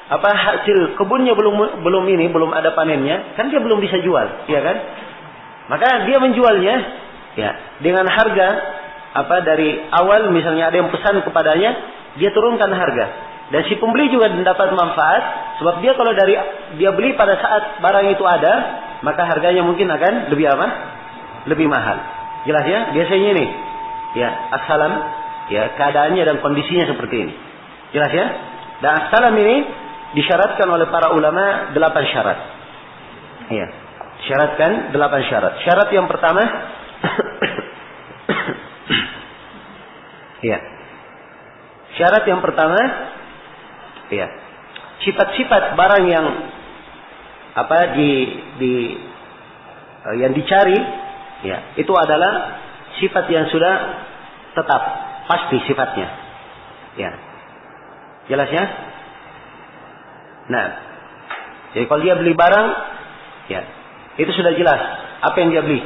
hasil kebunnya belum ada panennya, kan dia belum bisa jual, ya kan? Maka dia menjualnya ya dengan harga dari awal, misalnya ada yang pesan kepadanya, dia turunkan harga. Dan si pembeli juga mendapat manfaat sebab dia kalau dia beli pada saat barang itu ada, maka harganya mungkin akan lebih apa? Lebih mahal. Jelas ya? Biasanya ini ya, as-salam ya, keadaannya dan kondisinya seperti ini. Jelas ya? Dan as-salam ini disyaratkan oleh para ulama 8 syarat. Ya. Syaratkan 8 syarat. Syarat yang pertama ya. Syarat yang pertama ya. Sifat-sifat barang yang yang dicari ya, itu adalah sifat yang sudah tetap, pasti sifatnya. Ya. Jelas ya? Nah, jadi kalau dia beli barang, ya, itu sudah jelas apa yang dia beli.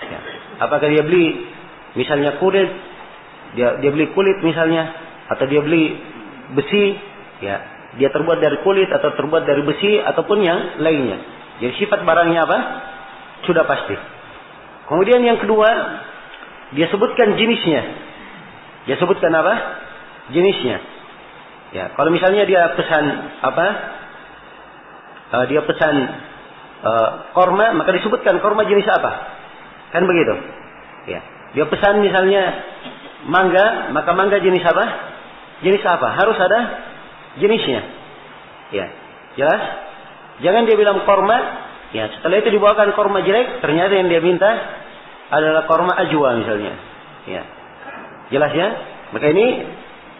Ya. Apakah dia beli misalnya kulit, dia beli kulit misalnya, atau dia beli besi, ya, dia terbuat dari kulit atau terbuat dari besi ataupun yang lainnya. Jadi sifat barangnya apa? Sudah pasti. Kemudian yang kedua, dia sebutkan jenisnya. Dia sebutkan apa? Jenisnya. Ya, kalau misalnya dia pesan dia pesan korma, maka disebutkan korma jenis apa? Kan begitu. Ya. Dia pesan misalnya mangga, maka mangga jenis apa? Jenis apa? Harus ada jenisnya. Ya. Jelas? Jangan dia bilang korma, ya, setelah itu dibawakan korma jelek, ternyata yang dia minta adalah korma ajwa misalnya. Ya. Jelas ya? Maka ini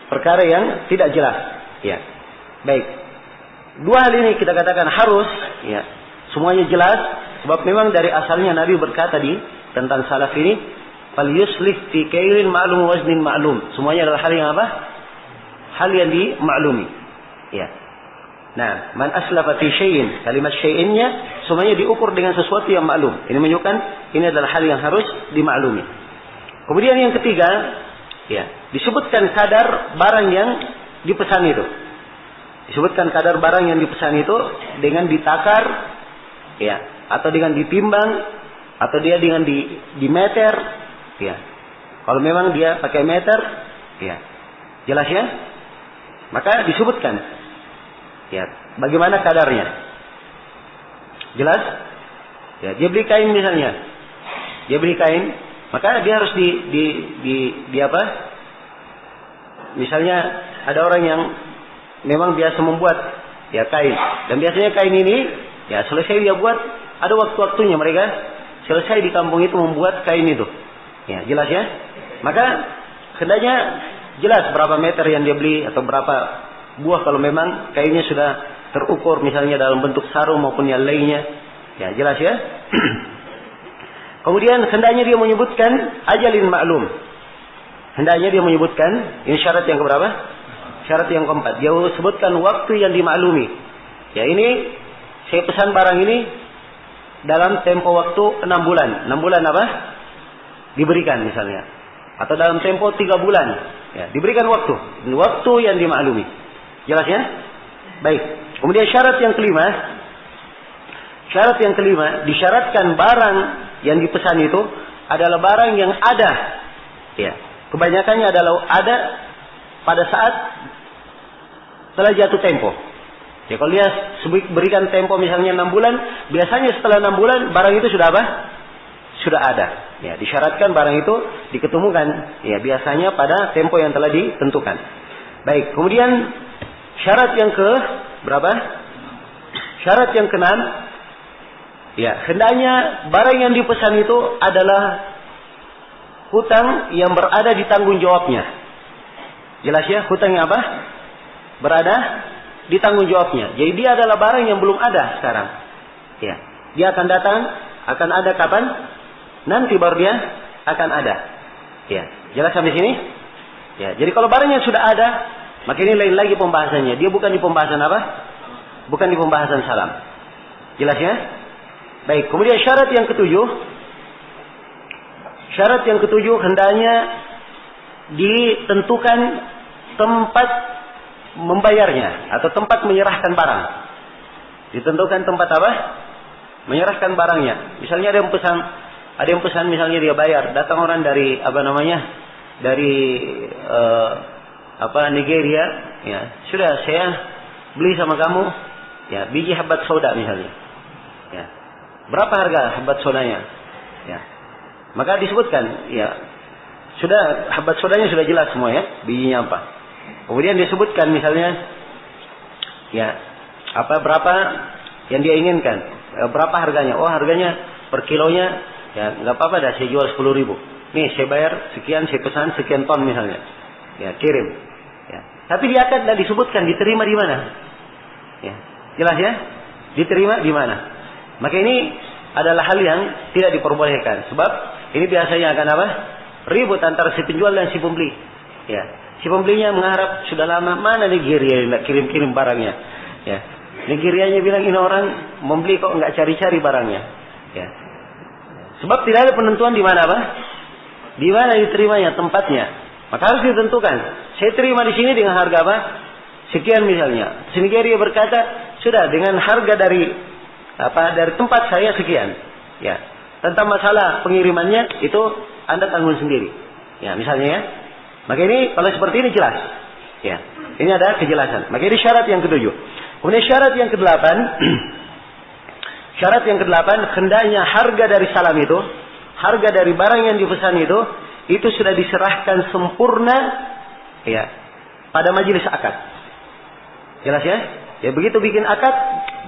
perkara yang tidak jelas. Ya. Baik. Dua hal ini kita katakan harus, ya, semuanya jelas sebab memang dari asalnya Nabi berkata tentang salaf ini, fal yuslih fi kailin ma'lum waznin ma'lum. Semuanya adalah hal yang apa? Hal yang dimaklumi. Ya. Nah, man aslafa fi syai'in, kalimat syai'innya semuanya diukur dengan sesuatu yang maklum. Ini menunjukkan ini adalah hal yang harus dimaklumi. Kemudian yang ketiga, ya, disebutkan kadar barang yang dipesan itu. Disebutkan kadar barang yang dipesan itu dengan ditakar, ya, atau dengan ditimbang, atau dia dengan di meter, ya. Kalau memang dia pakai meter, ya, jelas ya. Maka disebutkan, ya, bagaimana kadarnya. Jelas? Ya, dia beli kain misalnya, dia beli kain, maka dia harus di apa? Misalnya ada orang yang memang biasa membuat ya kain, dan biasanya kain ini ya selesai dia buat, ada waktu-waktunya mereka selesai di kampung itu membuat kain itu. Ya, jelas ya. Maka hendaknya jelas berapa meter yang dia beli atau berapa buah kalau memang kainnya sudah terukur misalnya dalam bentuk sarung maupun yang lainnya. Ya, jelas ya. Kemudian hendaknya dia menyebutkan ajalin maklum. Hendaknya dia menyebutkan, ini syarat yang keberapa? Syarat yang keempat, dia sebutkan waktu yang dimaklumi. Ya, ini saya pesan barang ini dalam tempo waktu 6 bulan. 6 bulan apa? Diberikan misalnya. Atau dalam tempo 3 bulan. Ya, diberikan waktu. Waktu yang dimaklumi. Jelas ya? Baik. Kemudian syarat yang kelima. Syarat yang kelima, disyaratkan barang yang dipesan itu adalah barang yang ada. Ya. Kebanyakannya adalah ada pada saat telah jatuh tempo. Ya, kalau dia berikan tempo misalnya 6 bulan, biasanya setelah 6 bulan barang itu sudah apa? Sudah ada. Ya, disyaratkan barang itu diketemukan. Ya, biasanya pada tempo yang telah ditentukan. Baik, kemudian syarat yang ke berapa? Syarat yang keenam, ya, hendaknya barang yang dipesan itu adalah hutang yang berada di tanggung jawabnya. Jelas ya, hutang yang apa? Berada di tanggung jawabnya. Jadi dia adalah barang yang belum ada sekarang. Ya, dia akan datang, akan ada kapan? Nanti baru dia akan ada. Ya, jelas sampai sini? Ya, jadi kalau barangnya sudah ada, maka ini lain lagi pembahasannya. Dia bukan di pembahasan apa? Bukan di pembahasan salam. Jelas ya? Baik, kemudian syarat yang ketujuh. Syarat yang ketujuh hendaknya ditentukan tempat membayarnya atau tempat menyerahkan barang. Ditentukan tempat apa? Menyerahkan barangnya. Misalnya ada yang pesan misalnya dia bayar, datang orang dari Nigeria, ya, sudah saya beli sama kamu, ya, biji habat soda misalnya. Ya. Berapa harga habat sodanya? Ya. Maka disebutkan, ya, sudah habat sodanya sudah jelas semua ya, bijinya apa. Kemudian disebutkan misalnya, ya, berapa yang dia inginkan, berapa harganya? Oh, harganya per kilonya, ya, nggak apa-apa dah, saya jual 10.000. Nih, saya bayar sekian, saya pesan sekian ton misalnya, ya, kirim. Ya. Tapi dia akan disebutkan diterima di mana? Ya, jelas ya, diterima di mana? Maka ini adalah hal yang tidak diperbolehkan, sebab ini biasanya akan apa? Ribut antara si penjual dan si pembeli. Ya. Si pembelinya mengharap sudah lama, mana Nigeria yang kirim-kirim barangnya. Ya. Nigerianya bilang ini orang membeli kok nggak cari-cari barangnya. Ya. Sebab tidak ada penentuan di mana apa? Di mana diterimanya tempatnya. Maka harus ditentukan. Saya terima di sini dengan harga apa? Sekian misalnya. Si Nigeria berkata sudah dengan harga dari tempat saya sekian. Ya. Tentang masalah pengirimannya itu Anda tanggung sendiri. Ya, misalnya ya. Maka ini kalau seperti ini jelas. Ya. Ini ada kejelasan. Maka ini syarat yang ketujuh. Kemudian syarat yang kedelapan. Syarat yang kedelapan, hendaknya harga dari salam itu, harga dari barang yang dipesan itu sudah diserahkan sempurna, ya, pada majelis akad. Jelas ya? Ya, begitu bikin akad,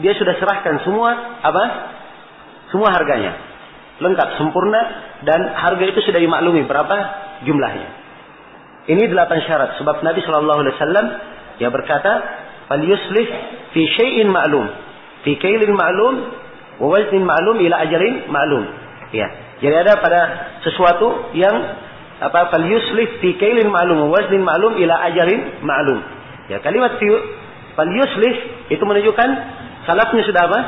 dia sudah serahkan semua apa? Semua harganya. Lengkap, sempurna, dan harga itu sudah dimaklumi berapa jumlahnya. Ini 8 syarat. Sebab Nabi SAW ya berkata, "Falyuslih fi syai'in ma'lum, fi kailin ma'lum, wa waznin ma'lum ila ajalin ma'lum." Ya. Jadi ada pada sesuatu yang falyuslih fi kailin ma'lum, wa waznin ma'lum ila ajalin ma'lum. Ya, kalimat falyuslih itu menunjukkan salafnya sudah apa?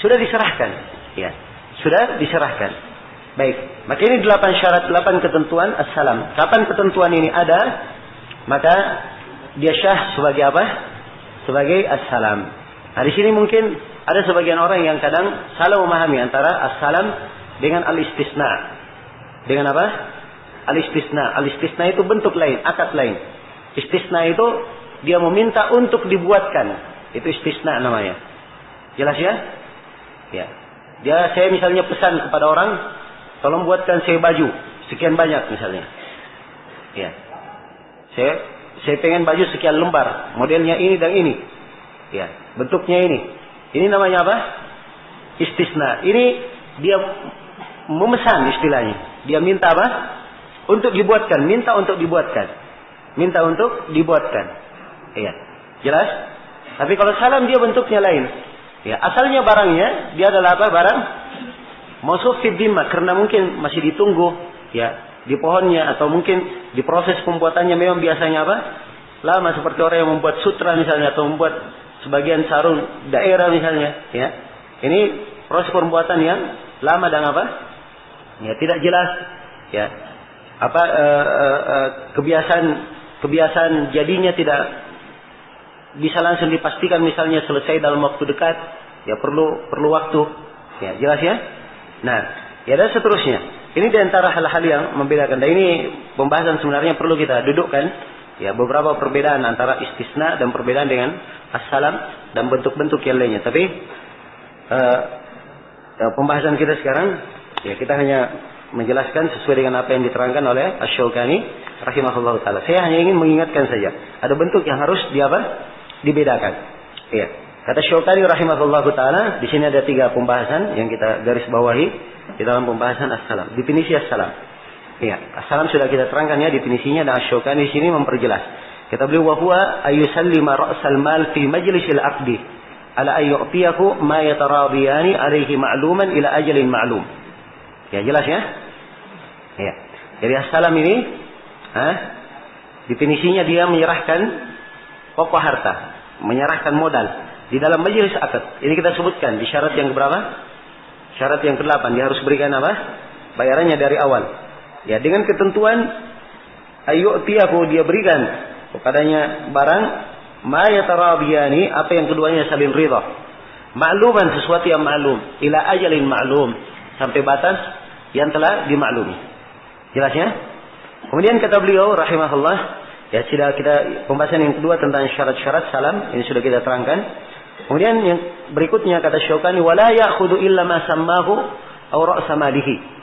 Sudah diserahkan. Ya. Sudah diserahkan. Baik. Maka ini 8 syarat, 8 ketentuan as-salam. Kapan ketentuan ini ada, maka dia syah sebagai apa? Sebagai as-salam. Nah, di sini mungkin ada sebagian orang yang kadang salah memahami antara as-salam dengan al-istisna. Dengan apa? Al-istisna. Al-istisna itu bentuk lain, akad lain. Istisna itu dia meminta untuk dibuatkan. Itu istisna namanya. Jelas ya? Ya. Saya misalnya pesan kepada orang, tolong buatkan saya baju sekian banyak misalnya. Ya. Saya pengen baju sekian lembar, modelnya ini dan ini. Ya, bentuknya ini. Ini namanya apa? Istisna. Ini dia memesan istilahnya. Dia minta apa? Untuk dibuatkan, minta untuk dibuatkan. Minta untuk dibuatkan. Iya. Jelas? Tapi kalau salam dia bentuknya lain. Ya, asalnya barangnya dia adalah apa? Barang mausuf fi dhimma, karena mungkin masih ditunggu ya di pohonnya, atau mungkin di proses pembuatannya memang biasanya apa? lama seperti orang yang membuat sutra misalnya atau membuat sebagian sarung daerah misalnya, ya. Ini proses pembuatan yang lama dan apa? Ya, tidak jelas, ya. Apa kebiasaan jadinya tidak bisa langsung dipastikan misalnya selesai dalam waktu dekat, ya perlu waktu. Ya, jelas ya? Nah, ya dan seterusnya. Ini di antara hal-hal yang membedakan. Dan ini pembahasan sebenarnya perlu kita dudukkan. Ya, beberapa perbedaan antara istisna dan perbedaan dengan as-salam dan bentuk-bentuk yang lainnya. Tapi pembahasan kita sekarang, ya kita hanya menjelaskan sesuai dengan apa yang diterangkan oleh Asy-Syaukani rahimahullah taala. Saya hanya ingin mengingatkan saja. Ada bentuk yang harus dibedakan. Ya. Kata Syaukani rahimahullah taala, di sini ada 3 pembahasan yang kita garis bawahi di dalam pembahasan as-salam. Definisi as-salam. Ya, as-salam sudah kita terangkan ya definisinya, dan Asy-Syaukani di sini memperjelas. Kata beliau, wa huwa ayyusallima ra'sal mal fi majlisil aqdi ala ayyu'tiyahu ma yataradiyani alaihi ma'luman ila ajalin ma'lum. Ya, jelas ya? Ya. Jadi as-salam ini definisinya dia menyerahkan pokok harta, menyerahkan modal di dalam majelis akad. Ini kita sebutkan di syarat yang berapa? Syarat yang ke-8, dia harus berikan apa? Bayarannya dari awal. Ya, dengan ketentuan ayyu'tiyahu, dia berikan kepadanya barang ma yataradiyani, apa yang keduanya saling ridha. Ma'luman, sesuatu yang maklum, ila ajalin ma'lum, sampai batas yang telah dimaklumi. Jelas ya? Kemudian kata beliau rahimahullah, ya sudah kita pembahasan yang kedua tentang syarat-syarat salam, ini sudah kita terangkan. Kemudian yang berikutnya kata Syaukani, wala ya'khudhu illa ma sammahu aw ra'sa malihi.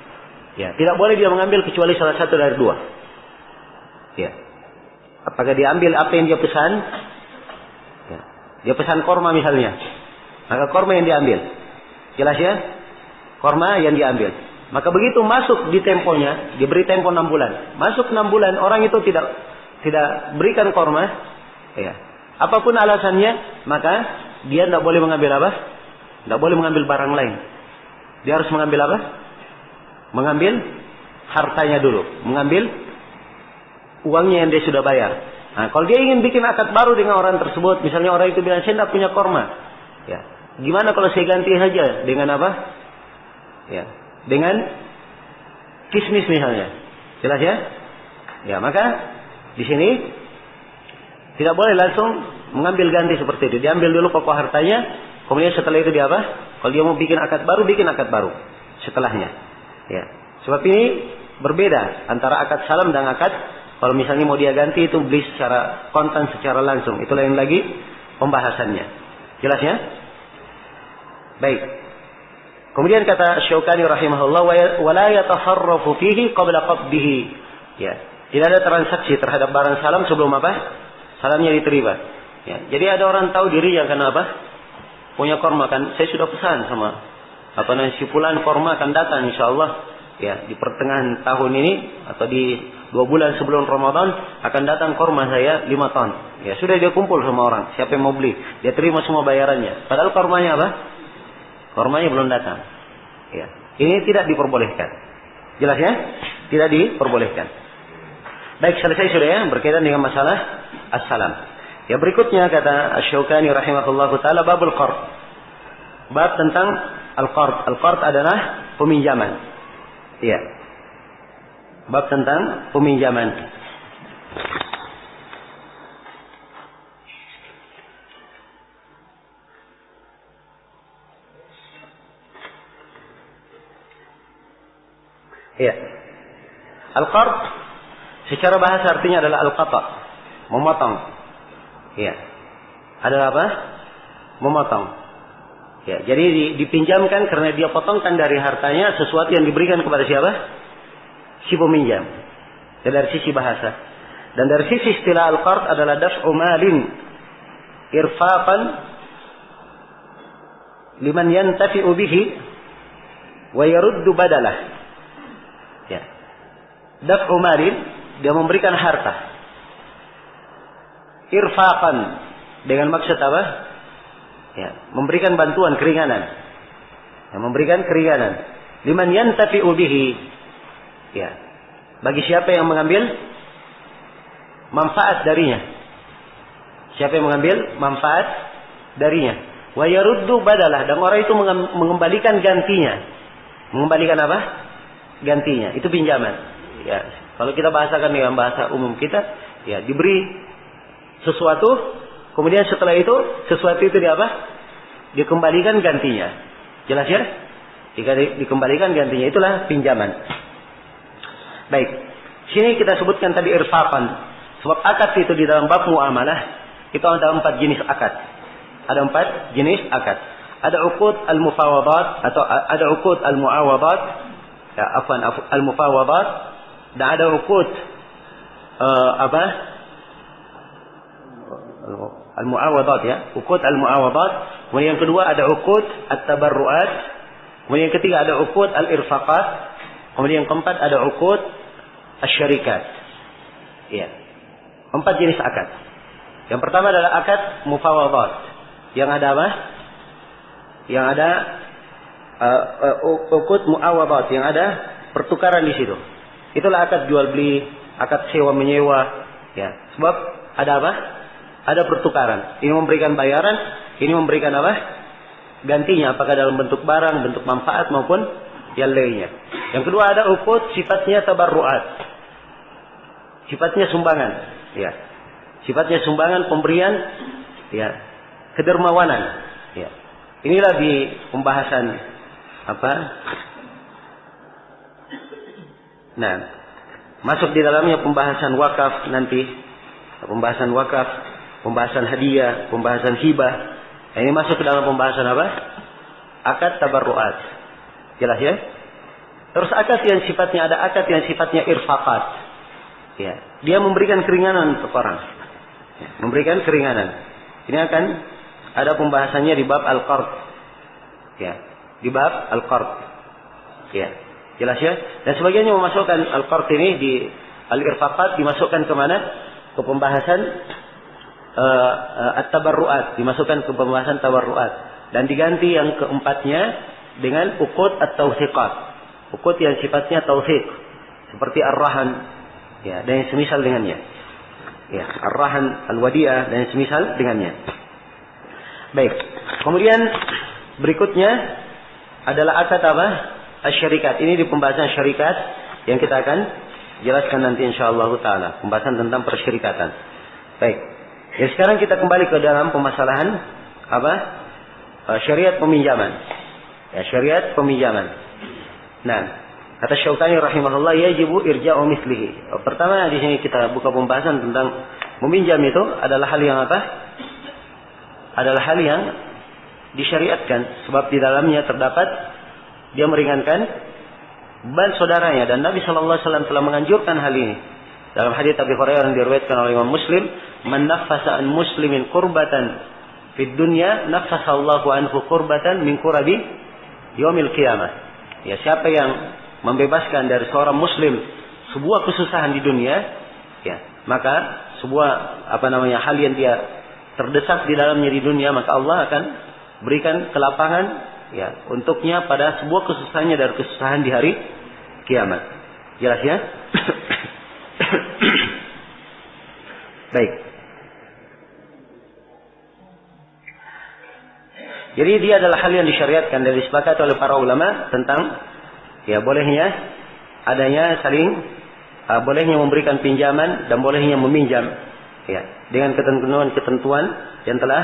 Ya, tidak boleh dia mengambil kecuali salah satu dari 2. Ya. Apakah dia ambil apa yang dia pesan? Ya. Dia pesan korma misalnya. Maka korma yang diambil. Jelas ya? Korma yang diambil. Maka begitu masuk di temponya, diberi tempo 6 bulan. Masuk 6 bulan, orang itu tidak berikan korma. Ya. Apapun alasannya, maka dia tidak boleh mengambil apa? Tidak boleh mengambil barang lain. Dia harus mengambil apa? Mengambil hartanya dulu. Mengambil uangnya yang dia sudah bayar. Nah, kalau dia ingin bikin akad baru dengan orang tersebut, misalnya orang itu bilang, saya tidak punya korma. Ya. Gimana kalau saya ganti saja dengan apa? Ya. Dengan kismis misalnya. Jelas ya? Ya, maka di sini tidak boleh langsung mengambil ganti seperti itu. Diambil dulu pokok hartanya, kemudian setelah itu dia apa? Kalau dia mau bikin akad baru, bikin akad baru setelahnya. Ya. Sebab ini berbeda antara akad salam dan akad kalau misalnya mau dia ganti itu beli secara kontan, secara langsung. Itu lain lagi pembahasannya. Jelas ya? Baik. Kemudian kata Syaukani rahimahullah, wa la yatafarrafu fihi qabla qabdihi. Ya. Tidak ada transaksi terhadap barang salam sebelum apa? Salamnya diterima. Ya. Jadi ada orang tahu dirinya karena apa? Punya korma kan. Saya sudah pesan sama si fulan korma akan datang insyaallah. Ya, di pertengahan tahun ini atau di 2 bulan sebelum Ramadan akan datang korma saya 5 ton. Ya, sudah dia kumpul sama orang. Siapa yang mau beli? Dia terima semua bayarannya. Padahal kormanya apa? Kormanya belum datang. Ya. Ini tidak diperbolehkan. Jelas ya? Tidak diperbolehkan. Baik, selesai sudah ya berkaitan dengan masalah as-salam. Ya, berikutnya kata Asy-Syaukani rahimahullahu taala babul qard. Bab tentang al-qard. Al-qard adalah peminjaman. Ya. Bab tentang peminjaman. Ya. Al-qard secara bahasa artinya adalah al-qata', memotong. Ya. Adalah apa? Memotong. Ya, jadi dipinjamkan karena dia potongkan dari hartanya sesuatu yang diberikan kepada siapa? Si peminjam. Ya, dari sisi bahasa. Dan dari sisi istilah al-qard adalah daf'u malin irfaqan liman yantafi'u bihi wa yaruddu badalah. Ya. Daf'u malin, dia memberikan harta. Irfaqan, dengan maksud apa? Ya, memberikan bantuan, keringanan. Ya, memberikan keringanan. Liman yantafi'u bihi. Ya. Bagi siapa yang mengambil manfaat darinya. Siapa yang mengambil manfaat darinya. Wa yaruddu badalah, dan orang itu mengembalikan gantinya. Mengembalikan apa? Gantinya. Itu pinjaman. Ya, kalau kita bahasakan dengan bahasa umum kita, ya diberi sesuatu, kemudian setelah itu sesuatu itu dikembalikan gantinya. Jelas ya? Jika dikembalikan gantinya, itulah pinjaman. Baik. Sini kita sebutkan tadi irfaqan. Sebab akad itu di dalam bab muamalah itu ada 4 jenis akad. Ada 4 jenis akad. Ada uqud al-mufawadat atau ada uqud al-muawadat. Ya, al-mufawadat, dan ada uqud al-muawadat ya. Uqud al-muawadat. Kemudian yang kedua ada uqud at-tabarruat. Kemudian yang ketiga ada uqud al-irfaqat. Kemudian yang keempat ada uqud asy-syarikat. Ya. 4 jenis akad. Yang pertama adalah akad mufawadat. Yang ada apa? Yang ada uqud muawadat, yang ada pertukaran di situ. Itulah akad jual beli, akad sewa menyewa, ya. Sebab ada apa? Ada pertukaran. Ini memberikan bayaran, ini memberikan apa? Gantinya, apakah dalam bentuk barang, bentuk manfaat maupun yang lainnya. Yang kedua ada uqud sifatnya tabarruat. Sifatnya sumbangan, ya. Sifatnya sumbangan, pemberian, ya, kedermawanan, ya. Inilah di pembahasan apa? Nah, masuk di dalamnya pembahasan wakaf nanti, pembahasan wakaf, pembahasan hadiah, pembahasan hibah. Nah, ini masuk ke dalam pembahasan apa? Akad tabarruat. Jelas ya? Terus akad yang sifatnya ada akad yang sifatnya irfaqat. Ya, dia memberikan keringanan untuk orang. Ya, memberikan keringanan. Ini akan ada pembahasannya di bab al-qard. Ya, di bab al-qard. Ya, jelas ya? Dan sebagainya memasukkan al-qard ini di al-irfaqat dimasukkan ke mana? Ke pembahasan at-tabarruat, dimasukkan ke pembahasan tabarruat, dan diganti yang keempatnya dengan uqud at-tawthiqat. Uqud yang sifatnya tawthiq, seperti ar-rahan, ya, dan yang semisal dengannya. Ya, ar-rahan, al-wadi'ah, dan yang semisal dengannya. Baik. Kemudian berikutnya adalah akad apa? Asy-syarikat. Ini di pembahasan syarikat yang kita akan jelaskan nanti insyaallah taala, pembahasan tentang persyarikatan. Baik. Ya, sekarang kita kembali ke dalam permasalahan apa? Syariat peminjaman. Ya, syariat peminjaman. Nah, kata Syaukani rahimahullah, yajibu irja'u mislihi. Pertama di sini kita buka pembahasan tentang meminjam itu adalah hal yang apa? Adalah hal yang disyariatkan, sebab di dalamnya terdapat dia meringankan beban saudaranya, dan Nabi sallallahu alaihi wasallam telah menganjurkan hal ini. Dalam hadits Abi Hurairah yang diriwayatkan oleh Imam Muslim, "Man naffasa an muslimin qurbatan fid dunya, naffasa Allahu anhu qurbatan min qurabi yaumil qiyamah." Ya, siapa yang membebaskan dari seorang muslim sebuah kesusahan di dunia, ya, maka sebuah hal yang dia terdesak di dalamnya di dunia, maka Allah akan berikan kelapangan, ya, untuknya pada sebuah kesusahannya dari kesusahan di hari kiamat. Jelas ya? Baik. Jadi dia adalah hal yang disyariatkan dan disepakati oleh para ulama tentang ya bolehnya adanya saling bolehnya memberikan pinjaman dan bolehnya meminjam, ya, dengan ketentuan-ketentuan yang telah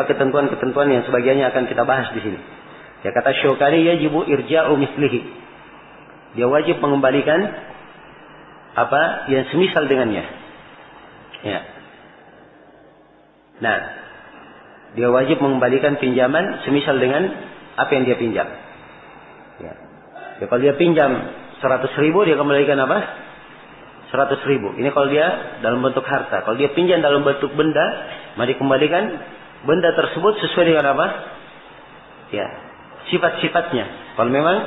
ketentuan-ketentuan yang sebagiannya akan kita bahas di sini. Ya, kata Syaukani, yajibu irja'u mislihi. Dia wajib mengembalikan apa yang semisal dengannya. Ya. Nah, dia wajib mengembalikan pinjaman semisal dengan apa yang dia pinjam. Ya. Ya, kalau dia pinjam 100.000, dia kembalikan apa? 100.000. Ini kalau dia dalam bentuk harta. Kalau dia pinjam dalam bentuk benda, maka dikembalikan benda tersebut sesuai dengan apa? Ya, sifat-sifatnya. Kalau memang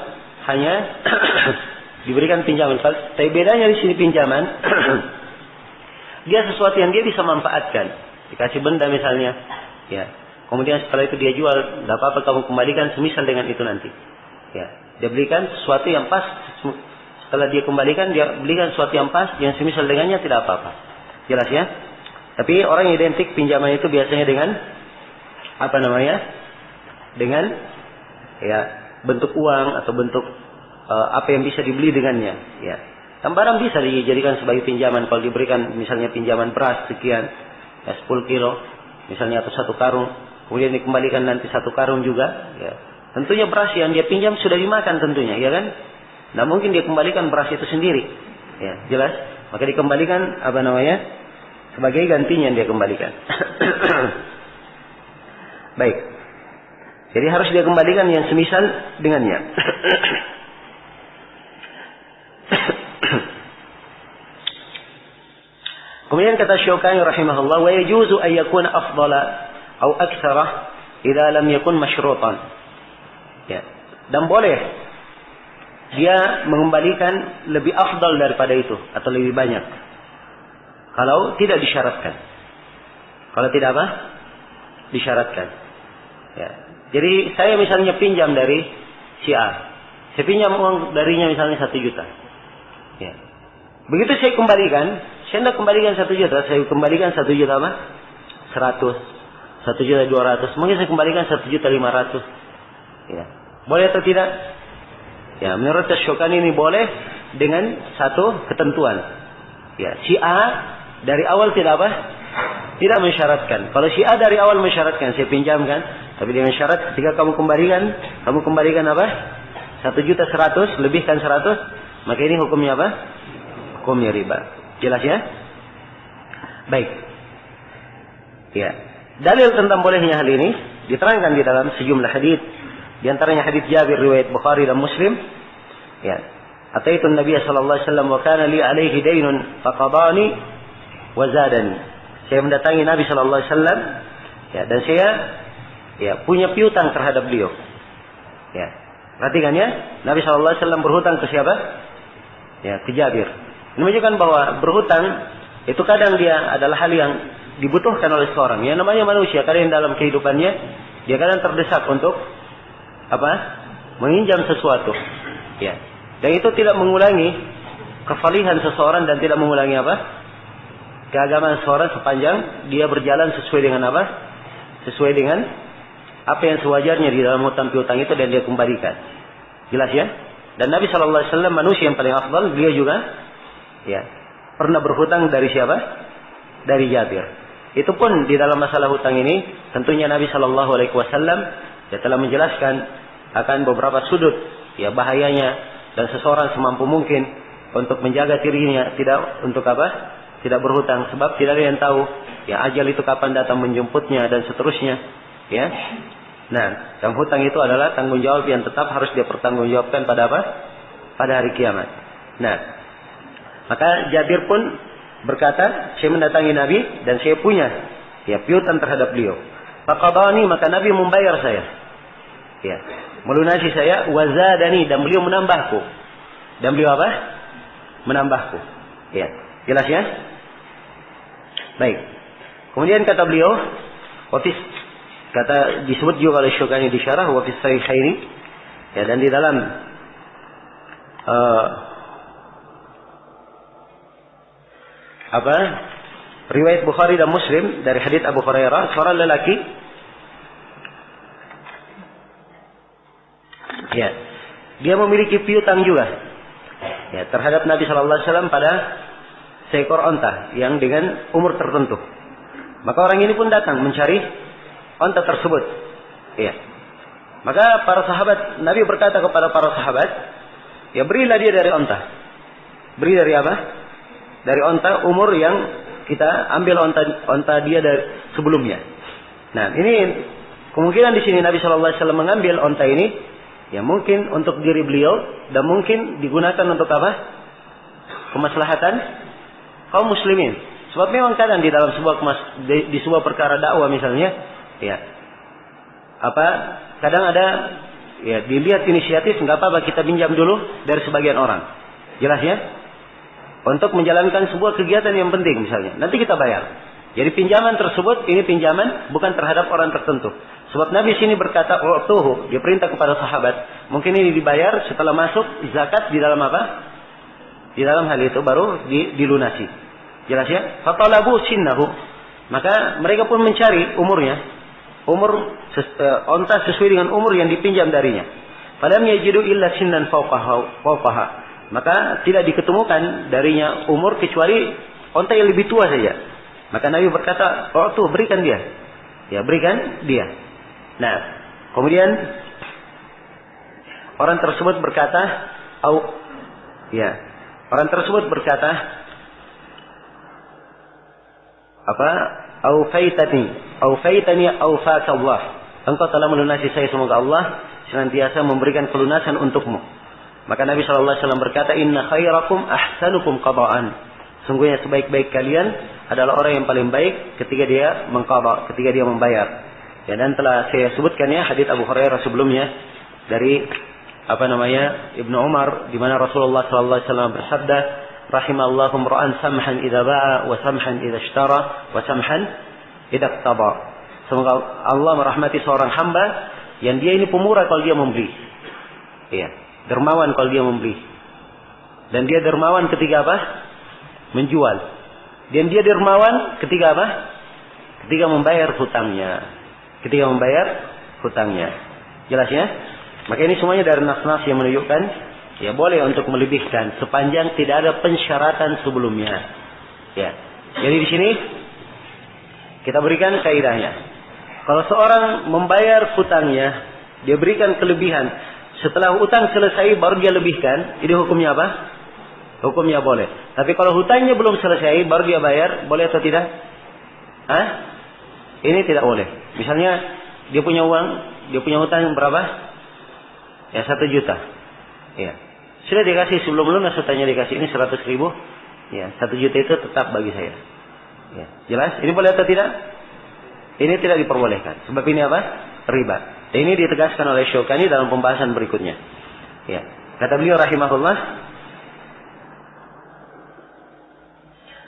hanya diberikan pinjaman, tapi bedanya di sini pinjaman dia sesuatu yang dia bisa manfaatkan. Dikasih benda misalnya, ya. Kemudian setelah itu dia jual, tidak apa-apa kamu kembalikan semisal dengan itu nanti. Ya, dia belikan sesuatu yang pas. Setelah dia kembalikan, dia belikan sesuatu yang pas, yang semisal dengannya, tidak apa-apa. Jelas ya? Tapi orang yang identik pinjaman itu biasanya dengan apa namanya? Dengan ya bentuk uang atau bentuk apa yang bisa dibeli dengannya. Ya. Dan barang bisa dijadikan sebagai pinjaman kalau diberikan misalnya pinjaman beras sekian, ya 10 kilo, misalnya atau 1 karung, kemudian dikembalikan nanti 1 karung juga. Ya. Tentunya beras yang dia pinjam sudah dimakan tentunya, ya kan? Nah mungkin dia kembalikan beras itu sendiri, ya jelas. Maka dikembalikan apa namanya? Sebagai gantinya yang dia kembalikan. Baik. Jadi harus dia kembalikan yang semisal dengannya. Kemudian kata Syukani rahimahullah, wa yajuzu an yakuna afdala atau aktsara idza lam yakun masyrutan. Ya. Dan boleh dia mengembalikan lebih afdal daripada itu atau lebih banyak kalau tidak disyaratkan. Kalau tidak apa? Disyaratkan. Ya. Jadi saya misalnya pinjam dari si A. Saya pinjam uang darinya misalnya 1 juta. Ya. Begitu saya kembalikan, saya tidak kembalikan 1 juta, saya kembalikan 1 juta apa? 100, 1 juta 200, mungkin saya kembalikan 1 juta 500. Ya. Boleh atau tidak? Ya, menurut Syukani ini boleh dengan satu ketentuan. Ya, si A dari awal tidak apa? Tidak mensyaratkan. Kalau si A dari awal mensyaratkan, saya pinjamkan, tapi dia mensyarat ketika kamu kembalikan apa? 1 juta 100, lebihkan 100, maka ini hukumnya apa? Hukumnya riba. Jelas ya? Baik. Ya. Dalil tentang bolehnya hal ini diterangkan di dalam sejumlah hadis. Di antaranya hadis Jabir riwayat Bukhari dan Muslim. Ya. Ataitu Nabi sallallahu alaihi wasallam wa kana li alaihi daynun faqadani wa zadani. Saya mendatangi Nabi sallallahu alaihi wasallam, ya, dan saya ya punya piutang terhadap beliau. Ya. Perhatikan ya, Nabi sallallahu alaihi wasallam berhutang ke siapa? Ya, ke Jabir. Ini menunjukkan bahwa berhutang itu kadang dia adalah hal yang dibutuhkan oleh seorang. Yang namanya manusia, kadang dalam kehidupannya dia kadang terdesak untuk apa? Meminjam sesuatu. Ya. Dan itu tidak mengulangi kevalihan seseorang dan tidak mengulangi apa? Keagamaan seseorang sepanjang dia berjalan sesuai dengan apa? Sesuai dengan apa yang sewajarnya di dalam hutang piutang itu dan dia kembalikan. Jelas ya? Dan Nabi sallallahu alaihi wasallam manusia yang paling afdal, beliau juga ya pernah berhutang dari siapa? Dari Jabir. Itu pun di dalam masalah hutang ini tentunya Nabi sallallahu alaihi wasallam ya telah menjelaskan akan beberapa sudut ya bahayanya dan seseorang semampu mungkin untuk menjaga dirinya tidak untuk apa? Tidak berhutang sebab tidak ada yang tahu ya ajal itu kapan datang menjemputnya dan seterusnya ya. Nah, dalam hutang itu adalah tanggung jawab yang tetap harus dia pertanggungjawabkan pada apa? Pada hari kiamat. Nah, maka Jabir pun berkata, saya mendatangi Nabi dan saya punya ya piutang terhadap beliau. Faqadani, maka Nabi membayar saya. Ya, melunasi saya, wazadani, dan beliau menambahku. Dan beliau apa? Menambahku. Ya, jelas ya? Baik. Kemudian kata beliau, wafis, kata disebut juga oleh Syukani di syarah, wafis sahihaini. Ya, dan di dalam riwayat Bukhari dan Muslim dari hadits Abu Hurairah, seorang lelaki ya dia memiliki piutang juga ya terhadap Nabi sallallahu alaihi wasallam pada seekor onta yang dengan umur tertentu. Maka orang ini pun datang mencari onta tersebut. Ya. Maka para sahabat, Nabi berkata kepada para sahabat, ya berilah dia dari onta. Beri dari apa? Dari onta umur yang kita ambil onta dia dari sebelumnya. Nah, ini kemungkinan di sini Nabi sallallahu alaihi wasallam mengambil onta ini ya mungkin untuk diri beliau dan mungkin digunakan untuk apa? Kemaslahatan kaum muslimin. Sebab memang kadang di dalam di sebuah perkara dakwah misalnya ya kadang ada ya dilihat inisiatif nggak apa-apa kita pinjam dulu dari sebagian orang. Jelas ya? Untuk menjalankan sebuah kegiatan yang penting misalnya. Nanti kita bayar. Jadi pinjaman tersebut ini pinjaman bukan terhadap orang tertentu. Sebab Nabi sini berkata, "U'tuhu", dia perintah kepada sahabat. Mungkin ini dibayar setelah masuk zakat di dalam apa? Di dalam hal itu baru dilunasi. Jelas ya? Fatalabu sinnahu. Maka mereka pun mencari umurnya. Onta sesuai dengan umur yang dipinjam darinya. Falam yajidu illa sinnan fawqaha. Maka tidak diketemukan darinya umur kecuali onta yang lebih tua saja. Maka Nabi berkata, "Oh tuh, berikan dia." Ya, berikan dia. Nah, kemudian orang tersebut berkata, orang tersebut berkata, Aufaitani aufakallah. Engkau telah melunasi saya, semoga Allah senantiasa memberikan pelunasan untukmu. Maka Nabi SAW berkata, Inna khairakum ahsanukum qada'an. Sungguhnya sebaik-baik kalian adalah orang yang paling baik ketika dia mengqada, ketika dia membayar. Ya, dan telah saya sebutkan ya hadits Abu Hurairah sebelumnya dari Ibnu Umar, di mana Rasulullah SAW bersabda, rahimallahu imra'an samhan idza ba'a wa samhan idza ishtara wa samhan idza iqtada. Semoga Allah merahmati seorang hamba yang dia ini pemurah kalau dia membeli. Iya, dermawan kalau dia membeli. Dan dia dermawan ketika apa? Menjual. Dan dia dermawan ketika apa? Ketika membayar hutangnya. Ketika membayar hutangnya. Jelas ya? Maka ini semuanya dari nas-nas yang menunjukkan ya boleh untuk melebihkan sepanjang tidak ada pensyaratan sebelumnya. Ya. Jadi di sini kita berikan kaidahnya. Kalau seorang membayar hutangnya, dia berikan kelebihan. Setelah hutang selesai baru dia lebihkan, ini hukumnya apa? Hukumnya boleh. Tapi kalau hutangnya belum selesai baru dia bayar, boleh atau tidak? Ini tidak boleh. Misalnya dia punya uang, dia punya hutang berapa? Ya 1 juta. Ya. Sudah dikasih sebelum lunas hutangnya dikasih ini 100.000. Ya, 1 juta itu tetap bagi saya. Ya, jelas? Ini boleh atau tidak? Ini tidak diperbolehkan. Sebab ini apa? Riba. Dan ini ditegaskan oleh Syaukani dalam pembahasan berikutnya. Ya. Kata beliau rahimahullah.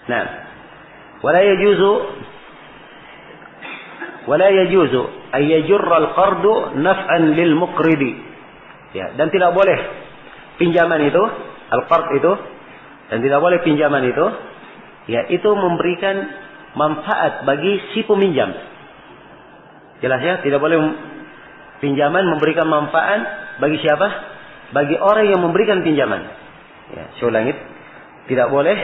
Nah, wala yajuzu ay yajurra al-qardu naf'an lil muqridi. Ya, dan tidak boleh pinjaman itu, al-qard itu, dan tidak boleh pinjaman itu, ya itu memberikan manfaat bagi si peminjam. Jelas ya, tidak boleh pinjaman memberikan manfaat bagi siapa? Bagi orang yang memberikan pinjaman. Ya, saya ulangi, tidak boleh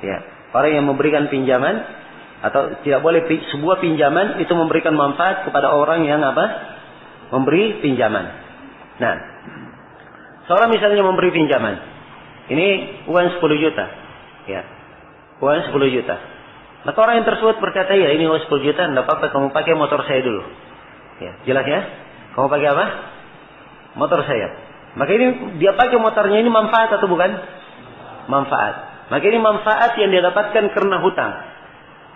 ya, orang yang memberikan pinjaman atau tidak boleh sebuah pinjaman itu memberikan manfaat kepada orang yang apa? Memberi pinjaman. Nah, seorang misalnya memberi pinjaman. Ini uang 10 juta. Ya. Uang 10 juta. Maka orang yang tersebut berkata, ya ini uang 10 juta, tidak apa-apa kamu pakai motor saya dulu. Ya, jelas ya? Kamu pakai apa? Motor saya. Maka ini dia pakai motornya, ini manfaat atau bukan? Manfaat. Maka ini manfaat yang dia dapatkan karena hutang.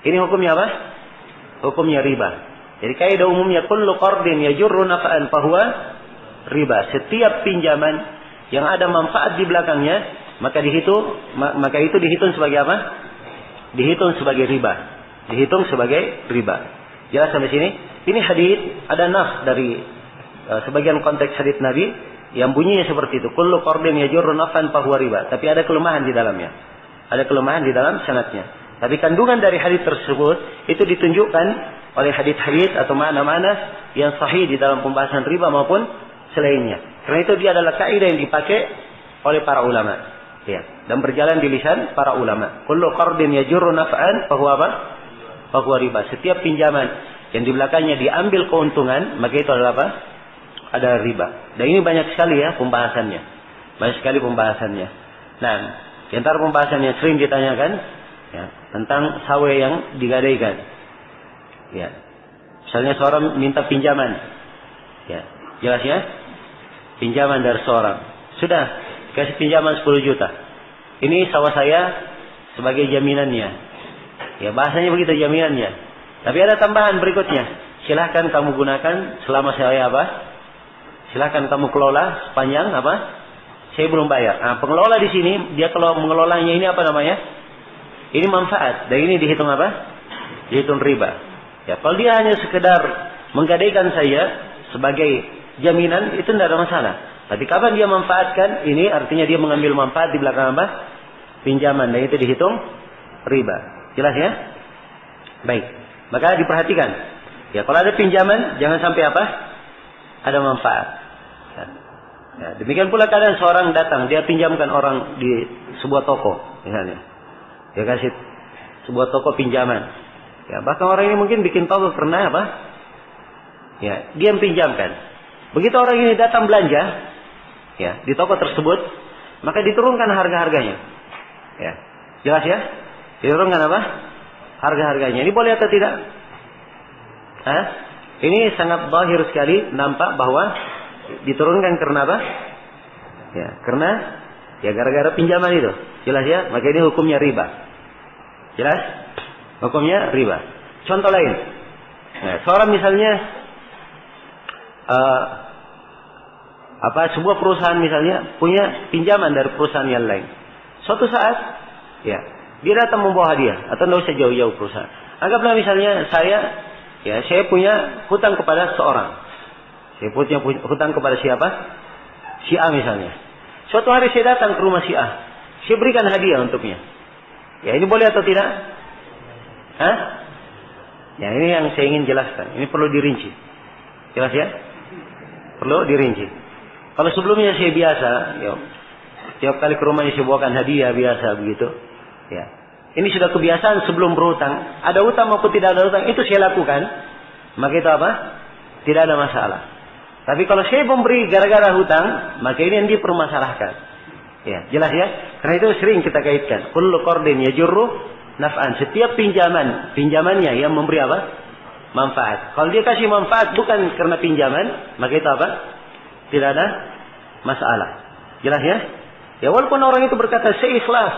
Ini hukumnya apa? Hukumnya riba. Jadi kaidah umumnya kullu qardin yajurru naf'an fahuwa riba. Setiap pinjaman yang ada manfaat di belakangnya, maka itu dihitung sebagai apa? Dihitung sebagai riba. Dihitung sebagai riba. Jelas sampai sini? Ini hadits ada nas dari sebagian konteks hadits Nabi yang bunyinya seperti itu. Kullu qardin yajurru naf'an fahuwa riba. Tapi ada kelemahan di dalamnya. Ada kelemahan di dalam sanadnya. Tapi kandungan dari hadits tersebut itu ditunjukkan oleh hadits-hadits atau makna-makna yang sahih di dalam pembahasan riba maupun selainnya. Karena itu dia adalah kaidah yang dipakai oleh para ulama. Ya, dan berjalan di lisan para ulama. Kullu qardin yajurru naf'an fahuwa apa? Fahuwa riba. Setiap pinjaman yang di belakangnya diambil keuntungan, maka itu adalah apa? Ada riba. Dan ini banyak sekali ya pembahasannya. Banyak sekali pembahasannya. Nah, di antara pembahasan yang sering ditanyakan ya, tentang sawe yang digadaikan. Ya. Misalnya seorang minta pinjaman. Ya, jelas ya? Pinjaman dari seorang. Sudah, kasih pinjaman 10 juta. Ini sawah saya sebagai jaminannya. Ya, bahasanya begitu jaminannya. Tapi ada tambahan berikutnya. Silahkan kamu gunakan selama saya apa? Silahkan kamu kelola sepanjang apa? Saya belum bayar. Nah, pengelola di sini, dia kalau mengelolanya ini apa namanya? Ini manfaat. Dan ini dihitung apa? Dihitung riba. Ya, kalau dia hanya sekedar menggadaikan saya sebagai jaminan, itu tidak ada masalah. Tapi kapan dia manfaatkan, ini artinya dia mengambil manfaat di belakang apa? Pinjaman. Dan itu dihitung riba. Jelas ya? Baik. Maka diperhatikan. Ya, kalau ada pinjaman jangan sampai apa? Ada manfaat. Ya, demikian pula kadang seorang datang, dia pinjamkan orang di sebuah toko, misalnya. Dia kasih sebuah toko pinjaman. Ya, bahkan orang ini mungkin bikin toko karena apa? Ya, dia pinjamkan. Begitu orang ini datang belanja, ya, di toko tersebut, maka diturunkan harga-harganya. Ya, jelas ya? Diturunkan apa? Harga-harganya. Ini boleh atau tidak? Hah? Ini sangat zahir sekali nampak bahwa diturunkan karena apa? Ya, karena ya gara-gara pinjaman itu. Jelas ya? Maka ini hukumnya riba. Jelas? Hukumnya riba. Contoh lain. Nah, seorang misalnya sebuah perusahaan misalnya punya pinjaman dari perusahaan yang lain. Suatu saat, ya, dia datang membawa hadiah atau tidak usah jauh-jauh perusahaan. Anggaplah misalnya saya punya hutang kepada seorang. Saya punya hutang kepada siapa? Si A misalnya. Suatu hari saya datang ke rumah si A. Saya berikan hadiah untuknya. Ya, ini boleh atau tidak? Hah? Ya, ini yang saya ingin jelaskan. Ini perlu dirinci. Jelas ya? Perlu dirinci. Kalau sebelumnya saya biasa, ya, tiap kali ke rumahnya saya bawakan hadiah biasa begitu. Ya. Ini sudah kebiasaan sebelum berhutang. Ada hutang maupun tidak ada hutang, itu saya lakukan. Maka itu apa? Tidak ada masalah. Tapi kalau saya memberi gara-gara hutang, maka ini yang dipermasalahkan. Ya, jelas ya? Karena itu sering kita kaitkan. Kullu qardin yajurru naf'an. Setiap pinjamannya yang memberi apa? Manfaat. Kalau dia kasih manfaat bukan karena pinjaman, maka itu apa? Tidak ada masalah. Jelas ya? Ya, walaupun orang itu berkata saya ikhlas,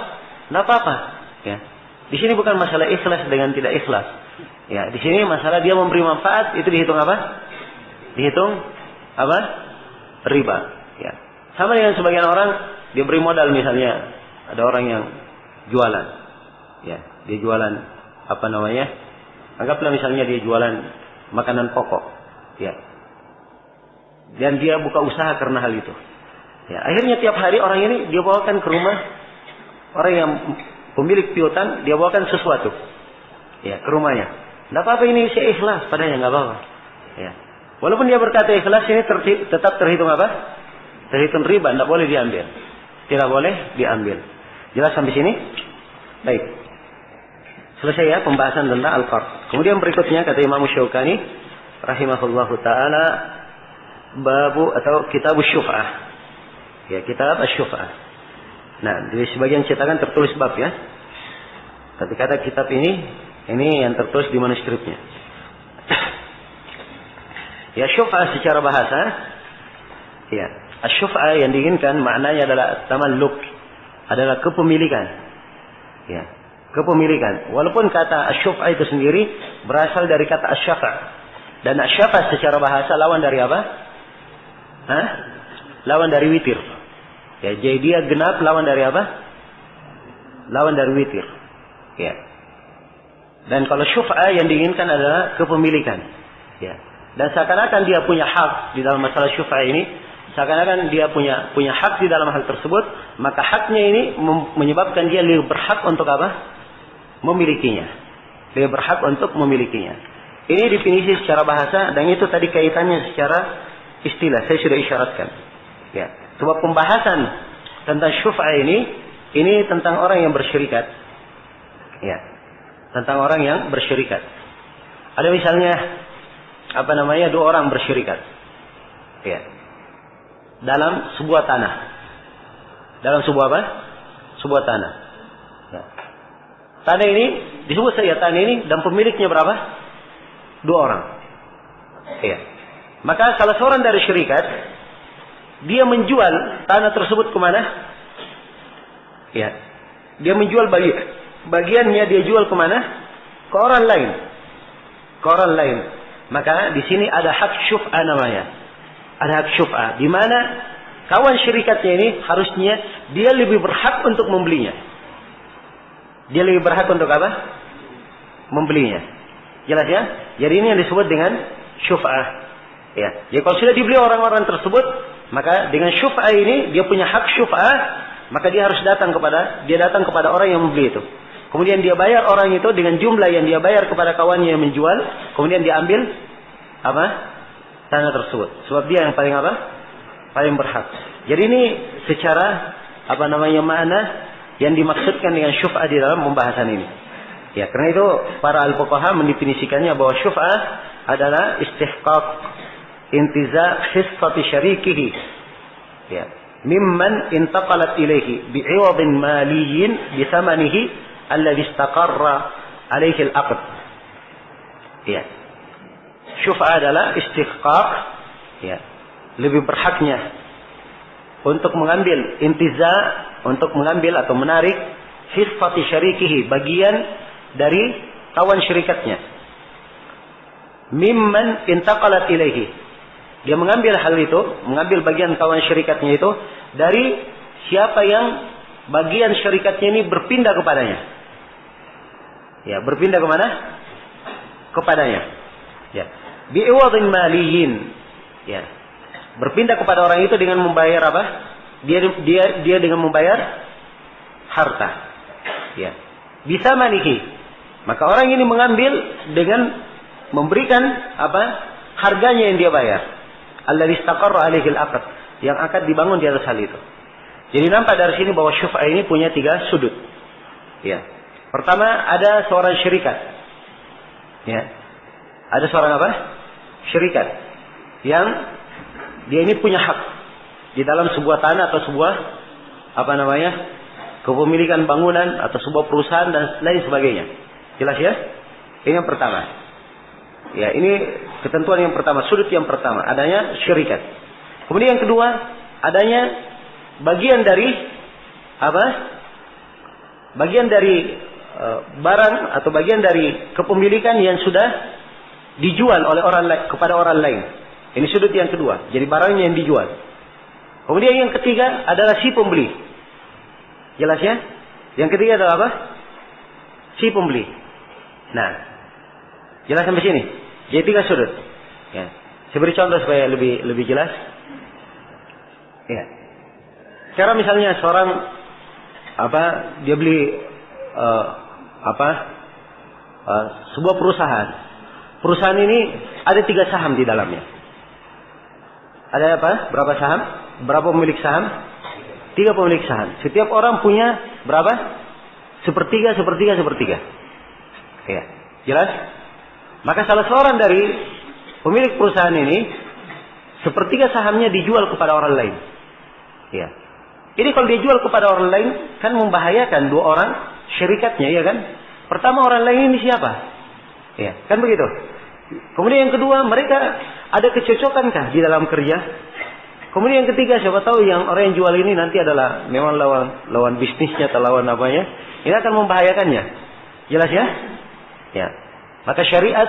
tidak apa-apa. Ya. Di sini bukan masalah ikhlas dengan tidak ikhlas. Ya, di sini masalah dia memberi manfaat itu dihitung apa? Dihitung apa? Riba. Ya. Sama dengan sebagian orang dia beri modal misalnya ada orang yang jualan. Ya, dia jualan apa namanya? Anggaplah misalnya dia jualan makanan pokok. Ya. Dan dia buka usaha karena hal itu. Ya, akhirnya tiap hari orang ini dia bawakan ke rumah orang yang pemilik piutang, dia bawakan sesuatu. Ya, ke rumahnya. Tidak apa-apa ini saya ikhlas, padahal nggak apa-apa. Ya. Walaupun dia berkata ikhlas, ini tetap terhitung apa? Terhitung riba, tidak boleh diambil. Tidak boleh diambil. Jelas sampai sini? Baik. Selesai ya pembahasan tentang al-qard. Kemudian berikutnya kata Imam Syaukani rahimahullahu taala babu atau kitab syuf'ah. Ya, kitab asy-syuf'ah. Nah, di sebagian cetakan tertulis bab ya. Tapi kata kitab ini yang tertulis di manuskripnya. Ya, syuf'ah secara bahasa, ya, asy-syuf'ah yang diinginkan maknanya adalah tamalluk, adalah kepemilikan. Ya, kepemilikan. Walaupun kata asy-syuf'ah itu sendiri berasal dari kata asy-syafa'. Dan asy-syafa' secara bahasa lawan dari apa? Hah? Lawan dari witir. Ya, jadi dia genap lawan dari apa? Lawan dari witir. Ya. Dan kalau syuf'ah yang diinginkan adalah kepemilikan. Ya. Dan seakan-akan dia punya hak di dalam masalah syuf'ah ini, seakan-akan dia punya hak di dalam hal tersebut, maka haknya ini menyebabkan dia lebih berhak untuk apa? Memilikinya. Lebih berhak untuk memilikinya. Ini definisi secara bahasa dan itu tadi kaitannya secara istilah. Saya sudah isyaratkan. Ya. Sebab pembahasan tentang syuf'ah ini tentang orang yang bersyirikat. Ya. Tentang orang yang bersyirikat. Ada misalnya dua orang bersyirikat. Ya. Dalam sebuah tanah. Dalam sebuah apa? Sebuah tanah. Ya. Tanah ini disebut saja tanah ini dan pemiliknya berapa? 2 orang. Ya. Maka salah seorang dari syirikat dia menjual tanah tersebut kemana? Ya, dia menjual bagiannya dia jual kemana? Ke orang lain. Ke orang lain. Maka di sini ada hak syuf'ah namanya. Ada hak syuf'ah. Di mana kawan syirikatnya ini harusnya dia lebih berhak untuk membelinya. Dia lebih berhak untuk apa? Membelinya. Jelas ya? Jadi ini yang disebut dengan syuf'ah. Ya. Jadi kalau sudah dibeli orang-orang tersebut, maka dengan syuf'ah ini dia punya hak syuf'ah, maka dia harus datang kepada orang yang membeli itu. kemudian dia bayar orang itu dengan jumlah yang dia bayar kepada kawannya yang menjual, kemudian dia ambil apa? Tanah tersebut. Sebab dia yang paling apa? Paling berhak. Jadi ini secara apa namanya makna yang dimaksudkan dengan syuf'ah di dalam pembahasan ini. Ya, karena itu para al-fuqaha mendefinisikannya bahwa syuf'ah adalah istihqaq intiza hissati syarikihi. Ya, mimman intaqalat ilaihi bi'iwadin maliyyin bi thamanihi alladhi istaqarra alaihi al-aqd. Ya. Syuf'ah adalah istihqaq, ya, lebih berhaknya untuk mengambil intiza, untuk mengambil atau menarik hissati syarikihi, bagian dari kawan syirikatnya. Mimman intaqalat ilaihi. Dia mengambil hal itu, mengambil bagian kawan syirikatnya itu dari siapa yang bagian syirikatnya ini berpindah kepadanya. Ya, berpindah ke mana? Kepadanya. Ya. Bi'iwadin maliyyin. Ya. Berpindah kepada orang itu dengan membayar apa? Dia dengan membayar harta. Ya. Bisa manihi. Maka orang ini mengambil dengan memberikan apa? Harganya yang dia bayar. Alladzi istaqarra alaihi al-aqd, yang akan dibangun di atas hal itu. Jadi nampak dari sini bahwa syuf'ah ini punya 3 sudut. Ya. Pertama, ada seorang syirikat. Ya. Ada seorang apa? Syirikat yang dia ini punya hak di dalam sebuah tanah atau sebuah apa namanya? Kepemilikan bangunan atau sebuah perusahaan dan lain sebagainya. Jelas ya? Ini yang pertama. Ya, ini ketentuan yang pertama, sudut yang pertama, adanya syirikat. Kemudian yang kedua, adanya bagian dari apa? Bagian dari barang atau bagian dari kepemilikan yang sudah dijual oleh orang lain kepada orang lain. Ini sudut yang kedua. Jadi barangnya yang dijual. Kemudian yang ketiga adalah si pembeli. Jelas ya? Yang ketiga adalah apa? Si pembeli. Nah, jelas sampai sini. Jadi 3 sudut. Ya. Saya beri contoh supaya lebih jelas. Ya. Cara misalnya seorang apa? Dia beli sebuah perusahaan. Perusahaan ini ada 3 saham di dalamnya. Ada apa? Berapa saham? Berapa pemilik saham? 3 pemilik saham. Setiap orang punya berapa? Sepertiga. Ya, jelas? Maka salah seorang dari pemilik perusahaan ini, sepertiga sahamnya dijual kepada orang lain. Ya. Ini kalau dijual kepada orang lain, kan membahayakan 2 orang syirikatnya, ya kan? Pertama, orang lain ini siapa? Ya, kan begitu. Kemudian yang kedua, mereka ada kecocokankah di dalam kerja? Kemudian yang ketiga, siapa tahu yang orang yang jual ini nanti adalah memang lawan bisnisnya atau lawan apanya. Ini akan membahayakannya. Jelas ya? Ya. Maka syariat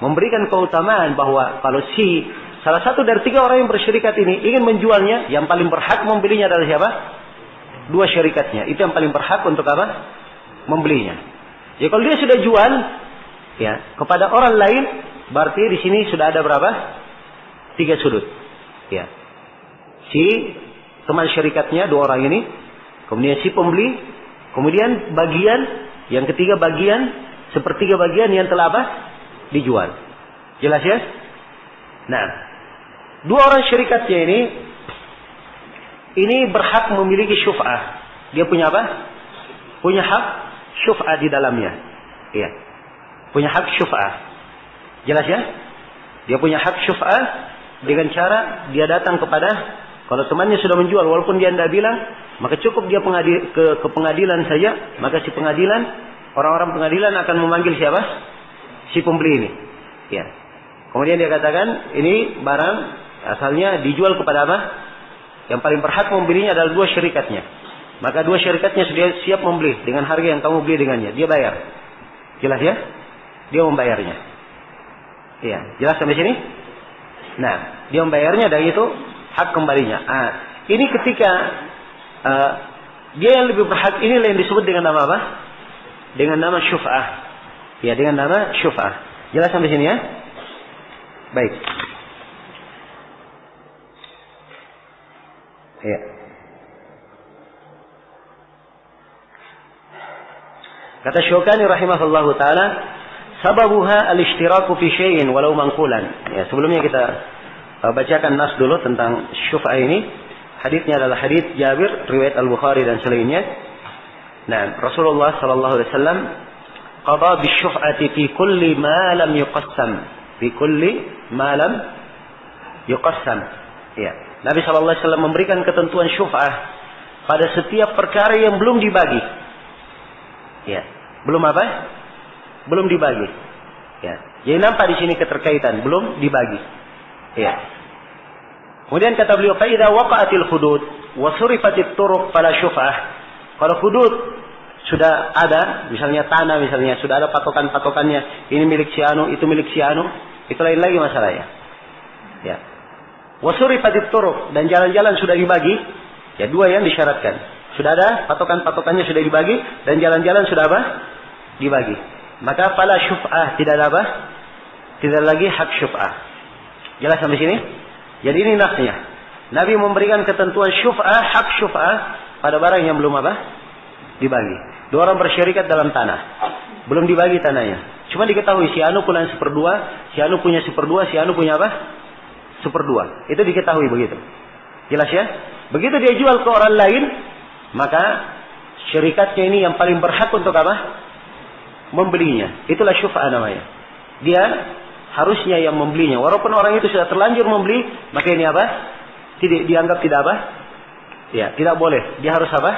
memberikan keutamaan bahwa kalau salah satu dari 3 orang yang bersyirikat ini ingin menjualnya, yang paling berhak membelinya adalah siapa? 2 syirikatnya. Itu yang paling berhak untuk apa? Membelinya. Jadi kalau dia sudah jual ya kepada orang lain, berarti di sini sudah ada berapa? 3 sudut. Ya. Si teman syirikatnya 2 orang ini, kemudian si pembeli, kemudian bagian yang ketiga, sepertiga bagian yang telah apa? Dijual. Jelas ya? Nah, 2 orang syirikatnya ini berhak memiliki syuf'ah. Dia punya apa? Punya hak syuf'ah di dalamnya. Iya. Punya hak syuf'ah. Jelas ya? Dia punya hak syuf'ah dengan cara dia datang kepada, kalau temannya sudah menjual walaupun dia tidak bilang, maka cukup dia ke pengadilan saja, maka si pengadilan, orang-orang pengadilan akan memanggil siapa? Si pembeli ini. Ya. Kemudian dia katakan, ini barang asalnya dijual kepada apa? Yang paling berhak membelinya adalah 2 syirikatnya. Maka 2 syirikatnya sudah siap membeli dengan harga yang kamu beli dengannya. Dia bayar. Jelas ya? Dia membayarnya. Iya, jelas sampai sini? Nah, dia membayarnya dan itu hak kembalinya. Ini ketika dia yang lebih berhak, inilah yang disebut dengan nama apa? Dengan nama syuf'ah. Ya, dengan nama syuf'ah. Jelas sampai sini ya? Baik. Ya. Kata Syukani rahimahullahu taala, sababuha al-ishtiraku fi syai'in walau manqulan. Ya, sebelumnya kita bacakan nas dulu tentang syuf'ah ini. Hadisnya adalah hadis Jabir riwayat Al-Bukhari dan selainnya. Nah, Rasulullah sallallahu alaihi wasallam qada bisyuf'ati fi kulli ma lam yuqassam. Fi kulli ma lam yuqassam. Ya. Nabi sallallahu alaihi wasallam memberikan ketentuan syuf'ah pada setiap perkara yang belum dibagi. Ya. Belum apa? Belum dibagi. Ya. Jadi nampak di sini keterkaitan, belum dibagi. Ya. Kemudian kata beliau, fa idza waqa'atil hudud wa surifatit turuq fala syuf'ah. Kalau hudud sudah ada, misalnya tanah misalnya, sudah ada patokan-patokannya, ini milik si anu, itu milik si anu, itu lain lagi masalahnya. Ya. Wa surifatit turuq, dan jalan-jalan sudah dibagi, ya dua yang disyaratkan. Sudah ada patokan-patokannya sudah dibagi dan jalan-jalan sudah apa? Dibagi. Maka fala syuf'ah, tidak ada apa? Tidak lagi hak syuf'ah. Jelas sampai sini? Jadi ini nasnya. Nabi memberikan ketentuan syuf'ah, hak syuf'ah pada barang yang belum apa? Dibagi. Dua orang bersyarikat dalam tanah. Belum dibagi tanahnya. Cuma diketahui si anu punya 1/2, si anu punya 1/2, si anu punya apa? 1/2. Itu diketahui begitu. Jelas ya? Begitu dia jual ke orang lain, maka syarikatnya ini yang paling berhak untuk apa? Membelinya. Itulah syuf'ah namanya. Dia harusnya yang membelinya. Walaupun orang itu sudah terlanjur membeli, maka ini apa? Tidak dianggap tidak apa? Ya, tidak boleh. Dia harus apa?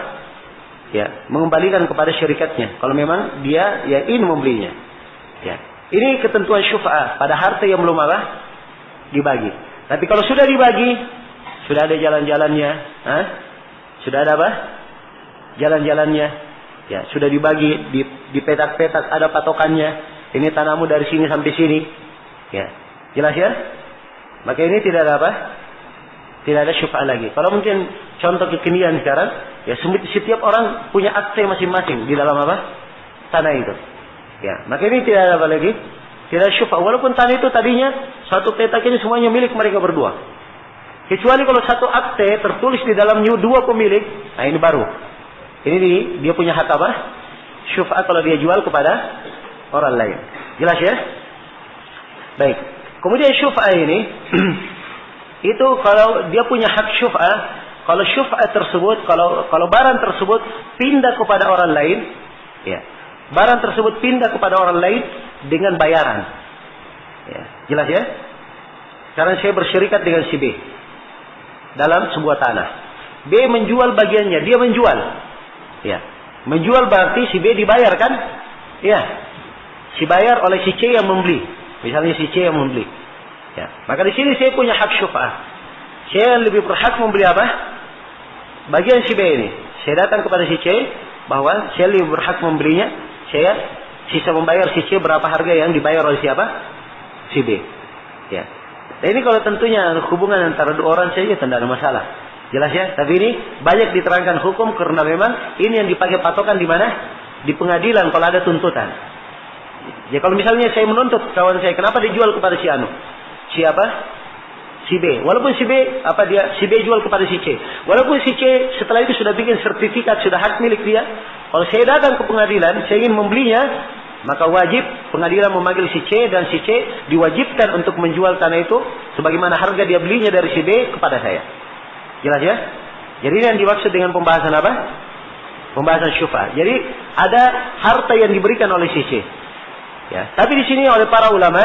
Ya, mengembalikan kepada syarikatnya. Kalau memang dia yang ingin membelinya. Ya. Ini ketentuan syuf'ah pada harta yang belum apa? Dibagi. Tapi kalau sudah dibagi, sudah ada jalan-jalannya, sudah ada apa? Jalan-jalannya, ya sudah dibagi, di petak-petak ada patokannya. Ini tanahmu dari sini sampai sini, ya jelas ya. Maka ini tidak ada apa? Tidak ada syuf'ah lagi. Kalau mungkin contoh kekinian sekarang, ya setiap orang punya akte masing-masing di dalam apa? Tanah itu. Ya, maka ini tidak ada apa lagi? Tidak syuf'ah. Walaupun tanah itu tadinya satu petak ini semuanya milik mereka berdua. Kecuali kalau satu akte tertulis di dalamnya dua pemilik, nah ini baru. Ini dia punya hak apa? Syuf'ah kalau dia jual kepada orang lain. Jelas ya? Baik. Kemudian syuf'ah ini itu kalau dia punya hak syuf'ah, kalau syuf'ah tersebut, kalau barang tersebut pindah kepada orang lain, ya. Barang tersebut pindah kepada orang lain dengan bayaran. Ya, jelas ya? Sekarang saya bersyarikat dengan si B dalam sebuah tanah. B menjual bagiannya, dia menjual. Ya. Menjual berarti si B dibayar kan? Ya. Si bayar oleh si C yang membeli. Misalnya si C yang membeli. Ya. Maka di sini saya punya hak syuf'ah. Saya lebih berhak membeli apa? Bagian si B ini. Saya datang kepada si C bahwa saya lebih berhak membelinya. Saya sisa membayar si C berapa harga yang dibayar oleh siapa? Si B. Ya. Nah, ini kalau tentunya hubungan antara dua orang saja tidak ada masalah. Jelas ya? Tapi ini banyak diterangkan hukum karena memang ini yang dipakai patokan di mana? Di pengadilan kalau ada tuntutan. Ya kalau misalnya saya menuntut kawan saya, kenapa dijual kepada si anu? Siapa? Si B. Walaupun si B si B jual kepada si C. Walaupun si C setelah itu sudah bikin sertifikat, sudah hak milik dia. Kalau saya datang ke pengadilan, saya ingin membelinya, maka wajib pengadilan memanggil si C dan si C diwajibkan untuk menjual tanah itu sebagaimana harga dia belinya dari si B kepada saya. Jelas ya? Jadi ini yang dimaksud dengan pembahasan apa? Pembahasan syuf'ah. Jadi ada harta yang diberikan oleh si C. Ya, tapi di sini oleh para ulama,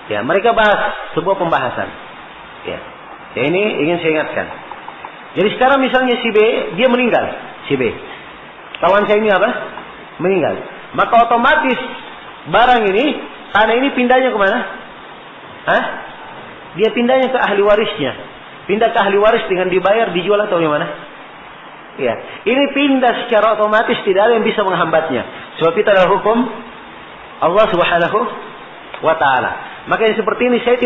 ya mereka bahas sebuah pembahasan. Ya, ini ingin saya ingatkan. Jadi sekarang misalnya si B dia meninggal, si B. Kawan saya ini apa? Meninggal. Maka otomatis barang ini, tanah ini pindahnya kemana? Dia pindahnya ke ahli warisnya. Pindah ke ahli waris dengan dibayar, dijual atau gimana? Ya, ini pindah secara otomatis, tidak ada yang bisa menghambatnya. Sebab itu adalah hukum Allah Subhanahu wa Ta'ala. Maka yang seperti ini saya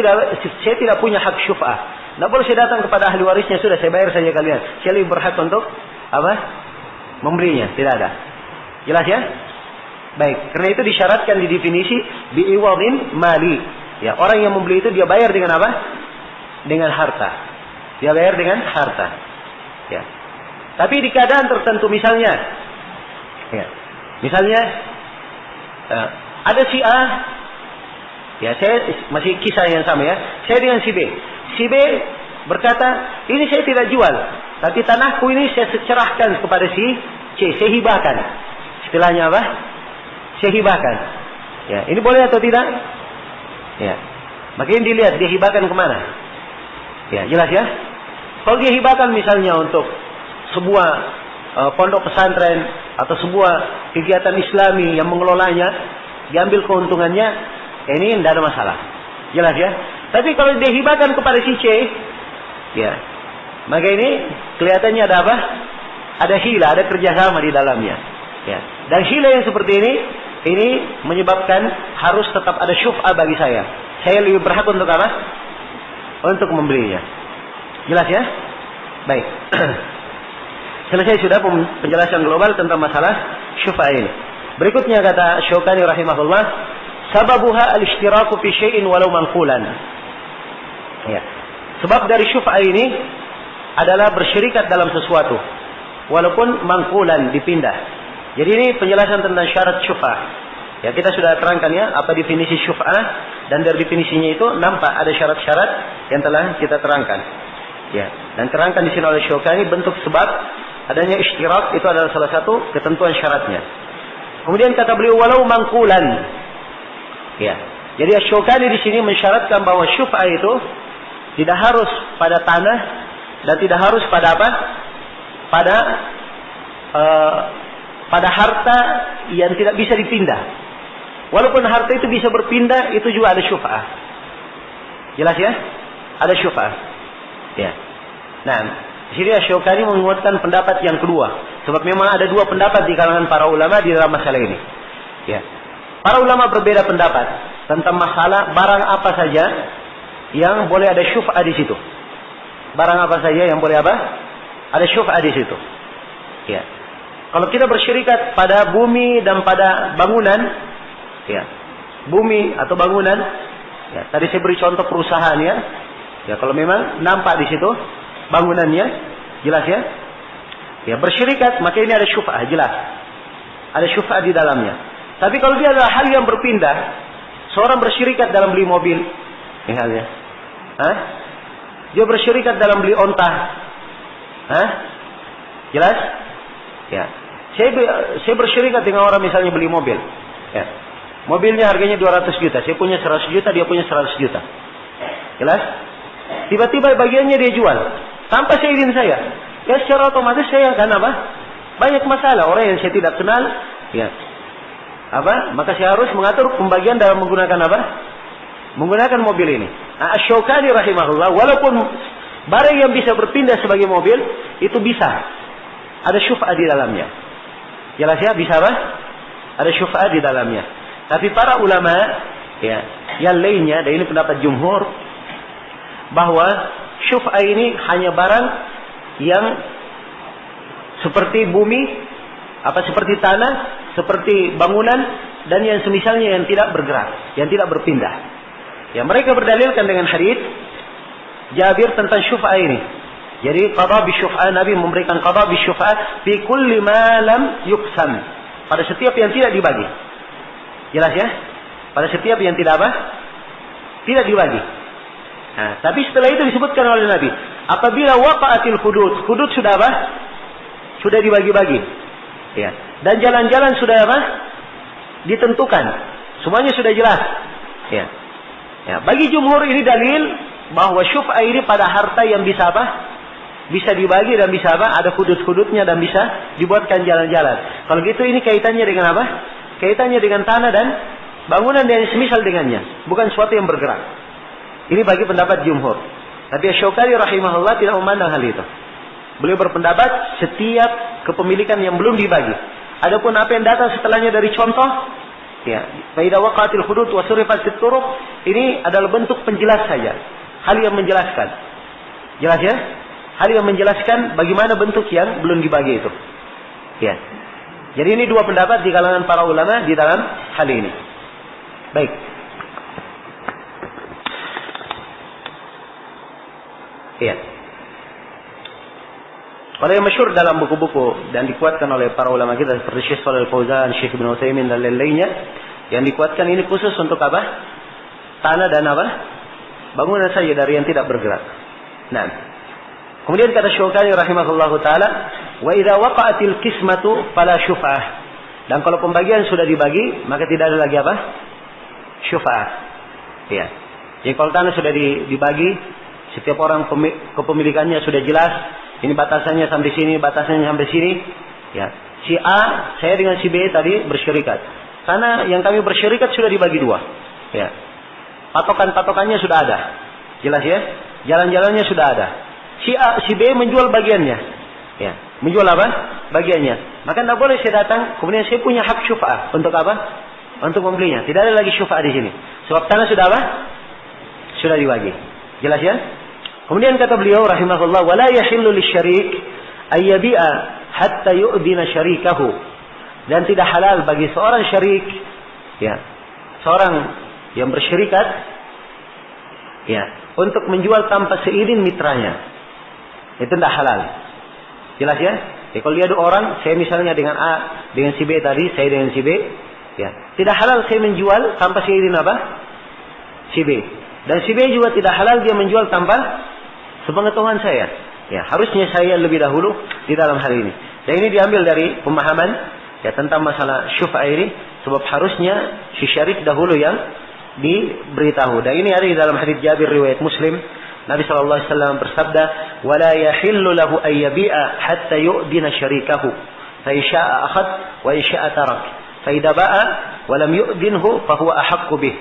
tidak punya hak syuf'ah. Tidak boleh saya datang kepada ahli warisnya, sudah saya bayar saja kalian. Saya lebih berhak untuk apa? Memberinya, tidak ada. Jelas ya? Baik, karena itu disyaratkan di definisi bi'iwadin mali. Ya, orang yang membeli itu dia bayar dengan apa? Dengan harta. Dia bayar dengan harta. Ya. Tapi di keadaan tertentu misalnya, ya, Misalnya ada si A, ya saya masih kisah yang sama ya. Saya dengan si B. Si B berkata, ini saya tidak jual, tapi tanahku ini saya cerahkan kepada si C, saya hibahkan. Istilahnya apa? Saya hibahkan. Ya, ini boleh atau tidak? Ya. Makanya dilihat dia hibahkan kemana. Ya, jelas ya. Kalau dia hibahkan misalnya untuk sebuah pondok pesantren atau sebuah kegiatan Islami yang mengelolanya, diambil keuntungannya, ini tidak ada masalah. Jelas ya. Tapi kalau dia hibahkan kepada si C, ya, maka ini kelihatannya ada apa? Ada hila, ada kerjasama di dalamnya. Ya. Dan hila yang seperti ini menyebabkan harus tetap ada syuf'ah bagi saya. Saya lebih berhak untuk apa? Untuk membelinya. Jelas ya? Baik. Selesai sudah penjelasan global tentang masalah syuf'ah ini. Berikutnya kata Syaukani rahimahullah, sababuha al-ishtiraku fi syai'in walau manqulan. Ya. Sebab dari syuf'ah ini adalah bersyirikat dalam sesuatu walaupun manqulan, dipindah. Jadi ini penjelasan tentang syarat syuf'ah. Ya, kita sudah terangkan ya apa definisi syuf'ah, dan dari definisinya itu nampak ada syarat-syarat yang telah kita terangkan. Ya, dan terangkan di sini oleh Syaukani bentuk sebab adanya istirak itu adalah salah satu ketentuan syaratnya. Kemudian kata beliau walau manqulan. Ya. Jadi Syaukani di sini mensyaratkan bahwa syuf'ah itu tidak harus pada tanah dan tidak harus pada apa? Pada harta yang tidak bisa dipindah. Walaupun harta itu bisa berpindah, itu juga ada syuf'ah. Jelas ya? Ada syuf'ah. Ya. Nah, di sini Syaukani menguatkan pendapat yang kedua, sebab memang ada dua pendapat di kalangan para ulama di dalam masalah ini. Ya. Para ulama berbeda pendapat tentang masalah barang apa saja yang boleh ada syuf'ah di situ. Barang apa saja yang boleh apa? Ada syuf'ah di situ. Ya. Kalau kita bersyirikat pada bumi dan pada bangunan, ya, bumi atau bangunan, ya, tadi saya beri contoh perusahaan ya. Ya, kalau memang nampak di situ bangunannya, jelas ya. Ya, bersyirikat maka ini ada syuf'ah, jelas. Ada syuf'ah di dalamnya. Tapi kalau dia adalah hal yang berpindah, seorang bersyirikat dalam beli mobil, misalnya, dia bersyirikat dalam beli onta, jelas? Ya, saya bersyirikat dengan orang misalnya beli mobil, ya. Mobilnya harganya 200 juta, saya punya 100 juta, dia punya 100 juta, jelas? Tiba-tiba bagiannya dia jual, tanpa seizin saya, ya secara otomatis saya akan apa? Banyak masalah, orang yang saya tidak kenal, ya. Maka saya harus mengatur pembagian dalam menggunakan apa? Menggunakan mobil ini. Nah, Syaukani rahimahullah, walaupun barang yang bisa berpindah sebagai mobil, itu bisa. Ada syuf'ah di dalamnya. Jelas ya, bisa apa? Ada syuf'ah di dalamnya. Tapi para ulama, ya, yang lainnya, dan ini pendapat jumhur, bahwa syuf'ah ini hanya barang yang seperti bumi, seperti tanah, seperti bangunan, dan yang semisalnya yang tidak bergerak, yang tidak berpindah. Ya, mereka berdalilkan dengan hadits Jabir tentang syuf'ah ini. Jadi qada bi syuf'ah, Nabi memberikan qada bi syuf'ah fi kulli ma lam yuqsam, pada setiap yang tidak dibagi. Jelas ya? Pada setiap yang tidak apa? Tidak dibagi. Nah, tapi setelah itu disebutkan oleh Nabi, apabila waqa'atil hudud sudah apa? Sudah dibagi-bagi. Ya. Dan jalan-jalan sudah apa? Ditentukan. Semuanya sudah jelas. Ya. Ya, bagi jumhur ini dalil bahwa syuf'ah ini pada harta yang bisa apa? Bisa dibagi dan bisa apa? Ada hudud-hududnya dan bisa dibuatkan jalan-jalan. Kalau gitu ini kaitannya dengan apa? Kaitannya dengan tanah dan bangunan dan semisal dengannya. Bukan sesuatu yang bergerak. Ini bagi pendapat jumhur. Tapi Syaukani rahimahullah tidak memandang hal itu. Beliau berpendapat setiap kepemilikan yang belum dibagi. Adapun apa yang datang setelahnya dari contoh, ya, fa idza waqa'atil hudud wa surifatit turuq, ini adalah bentuk penjelas saja. Hal yang menjelaskan. Jelas ya? Hal yang menjelaskan bagaimana bentuk yang belum dibagi itu. Ya. Jadi ini dua pendapat di kalangan para ulama di dalam hal ini. Baik. Iya. Kalau yang masyhur dalam buku-buku dan dikuatkan oleh para ulama kita seperti Syekh Shalal Al-Fauzan, Syekh Ibnu Utsaimin dan lain-lainnya, yang dikuatkan ini khusus untuk apa? Tanah dan apa? Bangunan saja dari yang tidak bergerak. Nah, kemudian kata Syaukani rahimahullahu taala, wa idza waqa'atil qismatu fala syuf'ah. Dan kalau pembagian sudah dibagi, maka tidak ada lagi apa? Syuf'ah. Ya. Jadi kalau tanah sudah dibagi, setiap orang kepemilikannya sudah jelas. Ini batasannya sampai sini, batasannya sampai sini. Ya. Si A, saya dengan si B tadi bersyirikat. Karena yang kami bersyirikat sudah dibagi dua. Ya. Patokan-patokannya sudah ada. Jelas ya? Jalan-jalannya sudah ada. Si A, si B menjual bagiannya. Ya. Menjual apa? Bagiannya. Maka tidak boleh saya datang, kemudian saya punya hak syufa'ah. Untuk apa? Untuk membelinya. Tidak ada lagi syufa'ah di sini. Sebab tanah sudah apa? Sudah dibagi. Jelas ya? Kemudian kata beliau rahimahullah, wala yahillu lisyarik ayyabi'a hatta yu'dina syarikahu. Dan tidak halal bagi seorang syarik, ya, seorang yang bersyirikat, ya, untuk menjual tanpa seizin mitranya. Itu tidak halal. Jelas ya? Kalau dia ada orang, saya misalnya dengan A, dengan si B tadi, saya dengan si B, ya, tidak halal saya menjual tanpa seizin apa? Si B. Dan si B juga tidak halal dia menjual tanpa sepengetahuan saya. Ya, harusnya saya lebih dahulu di dalam hal ini. Dan ini diambil dari pemahaman ya tentang masalah syuf'ah ini, sebab harusnya si syarik dahulu yang diberitahu. Dan ini ada di dalam hadits Jabir riwayat Muslim. Nabi SAW bersabda, "Wala yahillu lahu ay yabi'a hatta yu'dina syarikahu. Fa in syaa'a akhad wa in syaa'a tarak. Fa idza ba'a wa lam yu'dinhu fa huwa ahaqqu bih."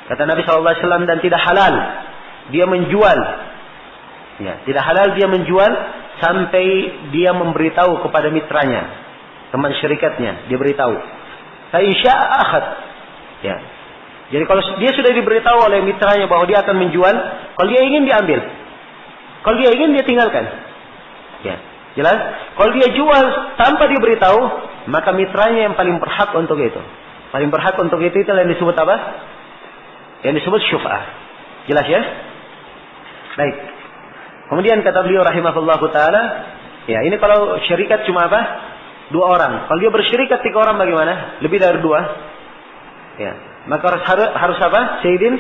Kata Nabi SAW, dan tidak halal dia menjual. Ya, tidak halal dia menjual sampai dia memberitahu kepada mitranya, teman syirikatnya, dia beritahu. Fa in syaa'a akhad. Ya. Jadi kalau dia sudah diberitahu oleh mitranya bahwa dia akan menjual, kalau dia ingin diambil. Kalau dia ingin dia tinggalkan. Ya, jelas? Kalau dia jual tanpa diberitahu, maka mitranya yang paling berhak untuk itu. Paling berhak untuk itu yang disebut apa? Yang disebut syuf'ah. Jelas ya? Baik. Kemudian kata beliau rahimahullahu taala, ya, ini kalau syarikat cuma apa? 2 orang. Kalau dia bersyarikat 3 orang bagaimana? Lebih dari 2. Ya. Maka harus apa? Sayyidin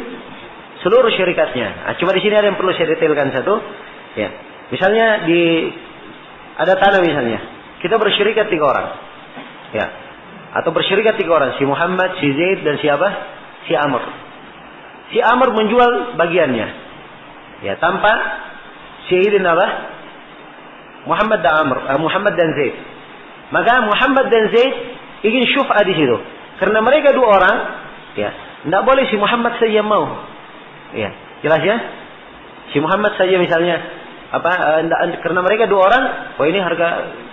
seluruh syarikatnya. Nah, cuma di sini ada yang perlu saya detailkan satu. Ya. Misalnya ada tanah misalnya. Kita bersyarikat 3 orang. Ya. Atau bersyarikat 3 orang. Si Muhammad, si Zaid, dan siapa? Si Amr. Si Amr menjual bagiannya. Ya, tanpa Sayyidin apa? Muhammad dan Amr, Muhammad dan Zaid. Maka Muhammad dan Zaid ingin syuf'ah di situ. Karena mereka 2 orang, ya, tidak boleh si Muhammad saja mau. Ya, jelas ya? Si Muhammad saja misalnya karena mereka 2 orang, oh ini harga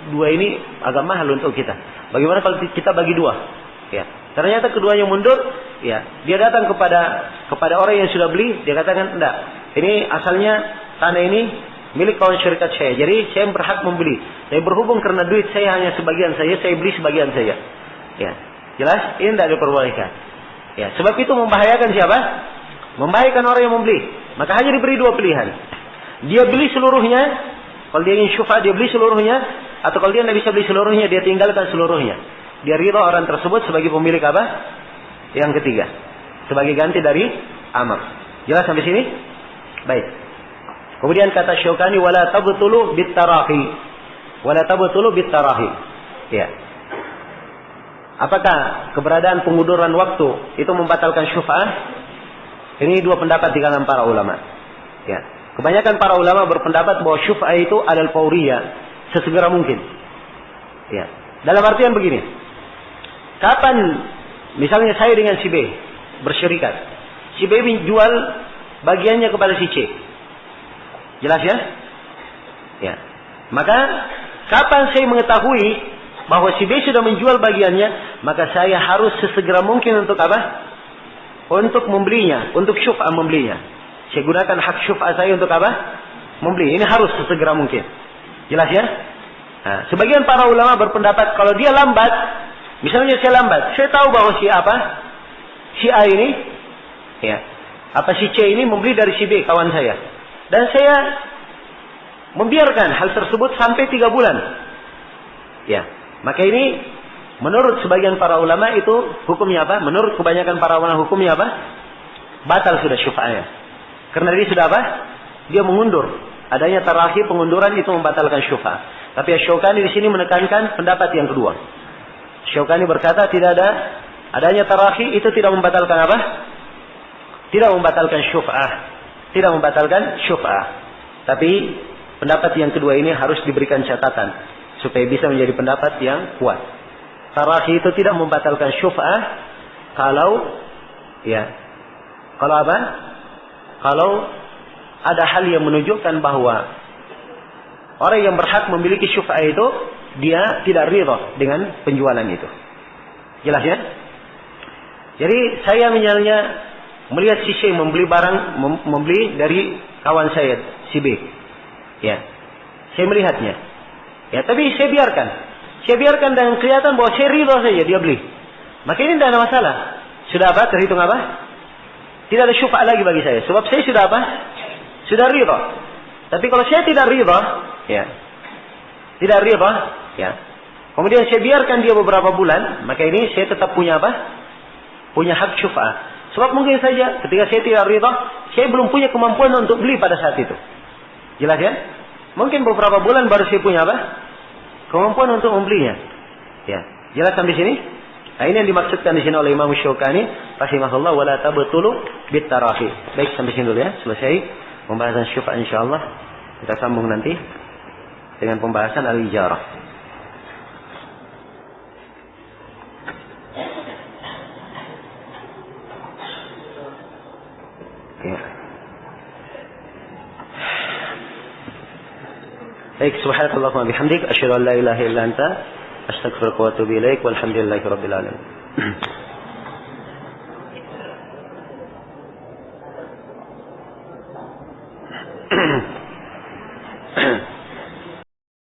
2 ini agak mahal untuk kita. Bagaimana kalau kita bagi 2? Ya. Ternyata keduanya mundur, ya. Dia datang kepada orang yang sudah beli, dia katakan, "Enggak. Ini asalnya tanah ini milik kawan syarikat saya. Jadi saya berhak membeli. Saya berhubung karena duit saya hanya sebagian saya beli sebagian saya." Ya. Jelas? Ini tidak diperbolehkan. Ya, sebab itu membahayakan siapa? Membahayakan orang yang membeli. Maka hanya diberi 2 pilihan. Dia beli seluruhnya, kalau dia ingin syuf'ah dia beli seluruhnya, atau kalau dia tidak bisa beli seluruhnya, dia tinggalkan seluruhnya. Dia ridha orang tersebut sebagai pemilik apa? Yang ketiga. Sebagai ganti dari Amr. Jelas sampai sini? Baik. Kemudian kata Syaukani, wala tabtulu bitarahi. Wala tabtulu bitarahi. Ya. Apakah keberadaan pengunduran waktu itu membatalkan syuf'ah? Ini 2 pendapat di kalangan para ulama. Ya. Kebanyakan para ulama berpendapat bahwa syuf'ah itu adalah fauriyah, sesegera mungkin. Ya. Dalam artian begini. Kapan misalnya saya dengan si B bersyarikat. Si B jual bagiannya kepada si C. Jelas ya? Ya. Maka kapan saya mengetahui bahwa si B sudah menjual bagiannya, maka saya harus sesegera mungkin untuk apa? Untuk membelinya, untuk syuf'ah membelinya. Saya gunakan hak syuf'ah saya untuk apa? Membeli. Ini harus sesegera mungkin. Jelas ya? Nah, sebagian para ulama berpendapat kalau dia lambat, misalnya saya lambat, saya tahu bahwa si A ini, ya, si C ini membeli dari si B kawan saya, dan saya membiarkan hal tersebut sampai 3 bulan. Ya, maka ini menurut sebagian para ulama itu hukumnya apa? Menurut kebanyakan para ulama hukumnya apa? Batal sudah syufa'nya. Karena dia sudah apa? Dia mengundur. Adanya tarahi pengunduran itu membatalkan syufa'. Tapi Asy-Syaukani di sini menekankan pendapat yang kedua. Asy-Syaukani berkata tidak ada adanya tarahi itu tidak membatalkan apa? Tidak membatalkan syuf'ah. Tidak membatalkan syuf'ah. Tapi pendapat yang kedua ini harus diberikan catatan supaya bisa menjadi pendapat yang kuat. Tarahi itu tidak membatalkan syuf'ah kalau apa? Kalau ada hal yang menunjukkan bahwa orang yang berhak memiliki syuf'ah itu dia tidak ridha dengan penjualan itu. Jelas ya? Jadi saya misalnya melihat si C membeli barang, membeli dari kawan saya si B. Ya. Saya melihatnya. Ya, tapi saya biarkan. Saya biarkan dan kelihatan bahwa saya ridha saja dia beli. Maka ini tidak ada masalah. Sudah apa? Terhitung apa? Tidak ada syuf'ah lagi bagi saya. Sebab saya sudah apa? Sudah ridha. Tapi kalau saya tidak ridha, ya. Tidak ridha, ya. Kemudian saya biarkan dia beberapa bulan, maka ini saya tetap punya apa? Punya hak syuf'ah. Sebab mungkin saja ketika saya tidak ridha, saya belum punya kemampuan untuk beli pada saat itu. Jelas ya? Mungkin beberapa bulan baru saya punya apa? Kemampuan untuk membelinya. Ya. Jelas sampai sini? Nah, ini yang dimaksudkan di sini oleh Imam Asy-Syaukani rahimahullah wala tabtulu bitarahi. Baik, sampai sini dulu ya. Selesai pembahasan syuf'ah insyaallah. Kita sambung nanti dengan pembahasan al-ijarah. Ya. Baik, subhanakallahumma bihamdik asyhadu an la ilaha illa anta astaghfiruka wa atubu ilaik walhamdulillahi rabbil alamin.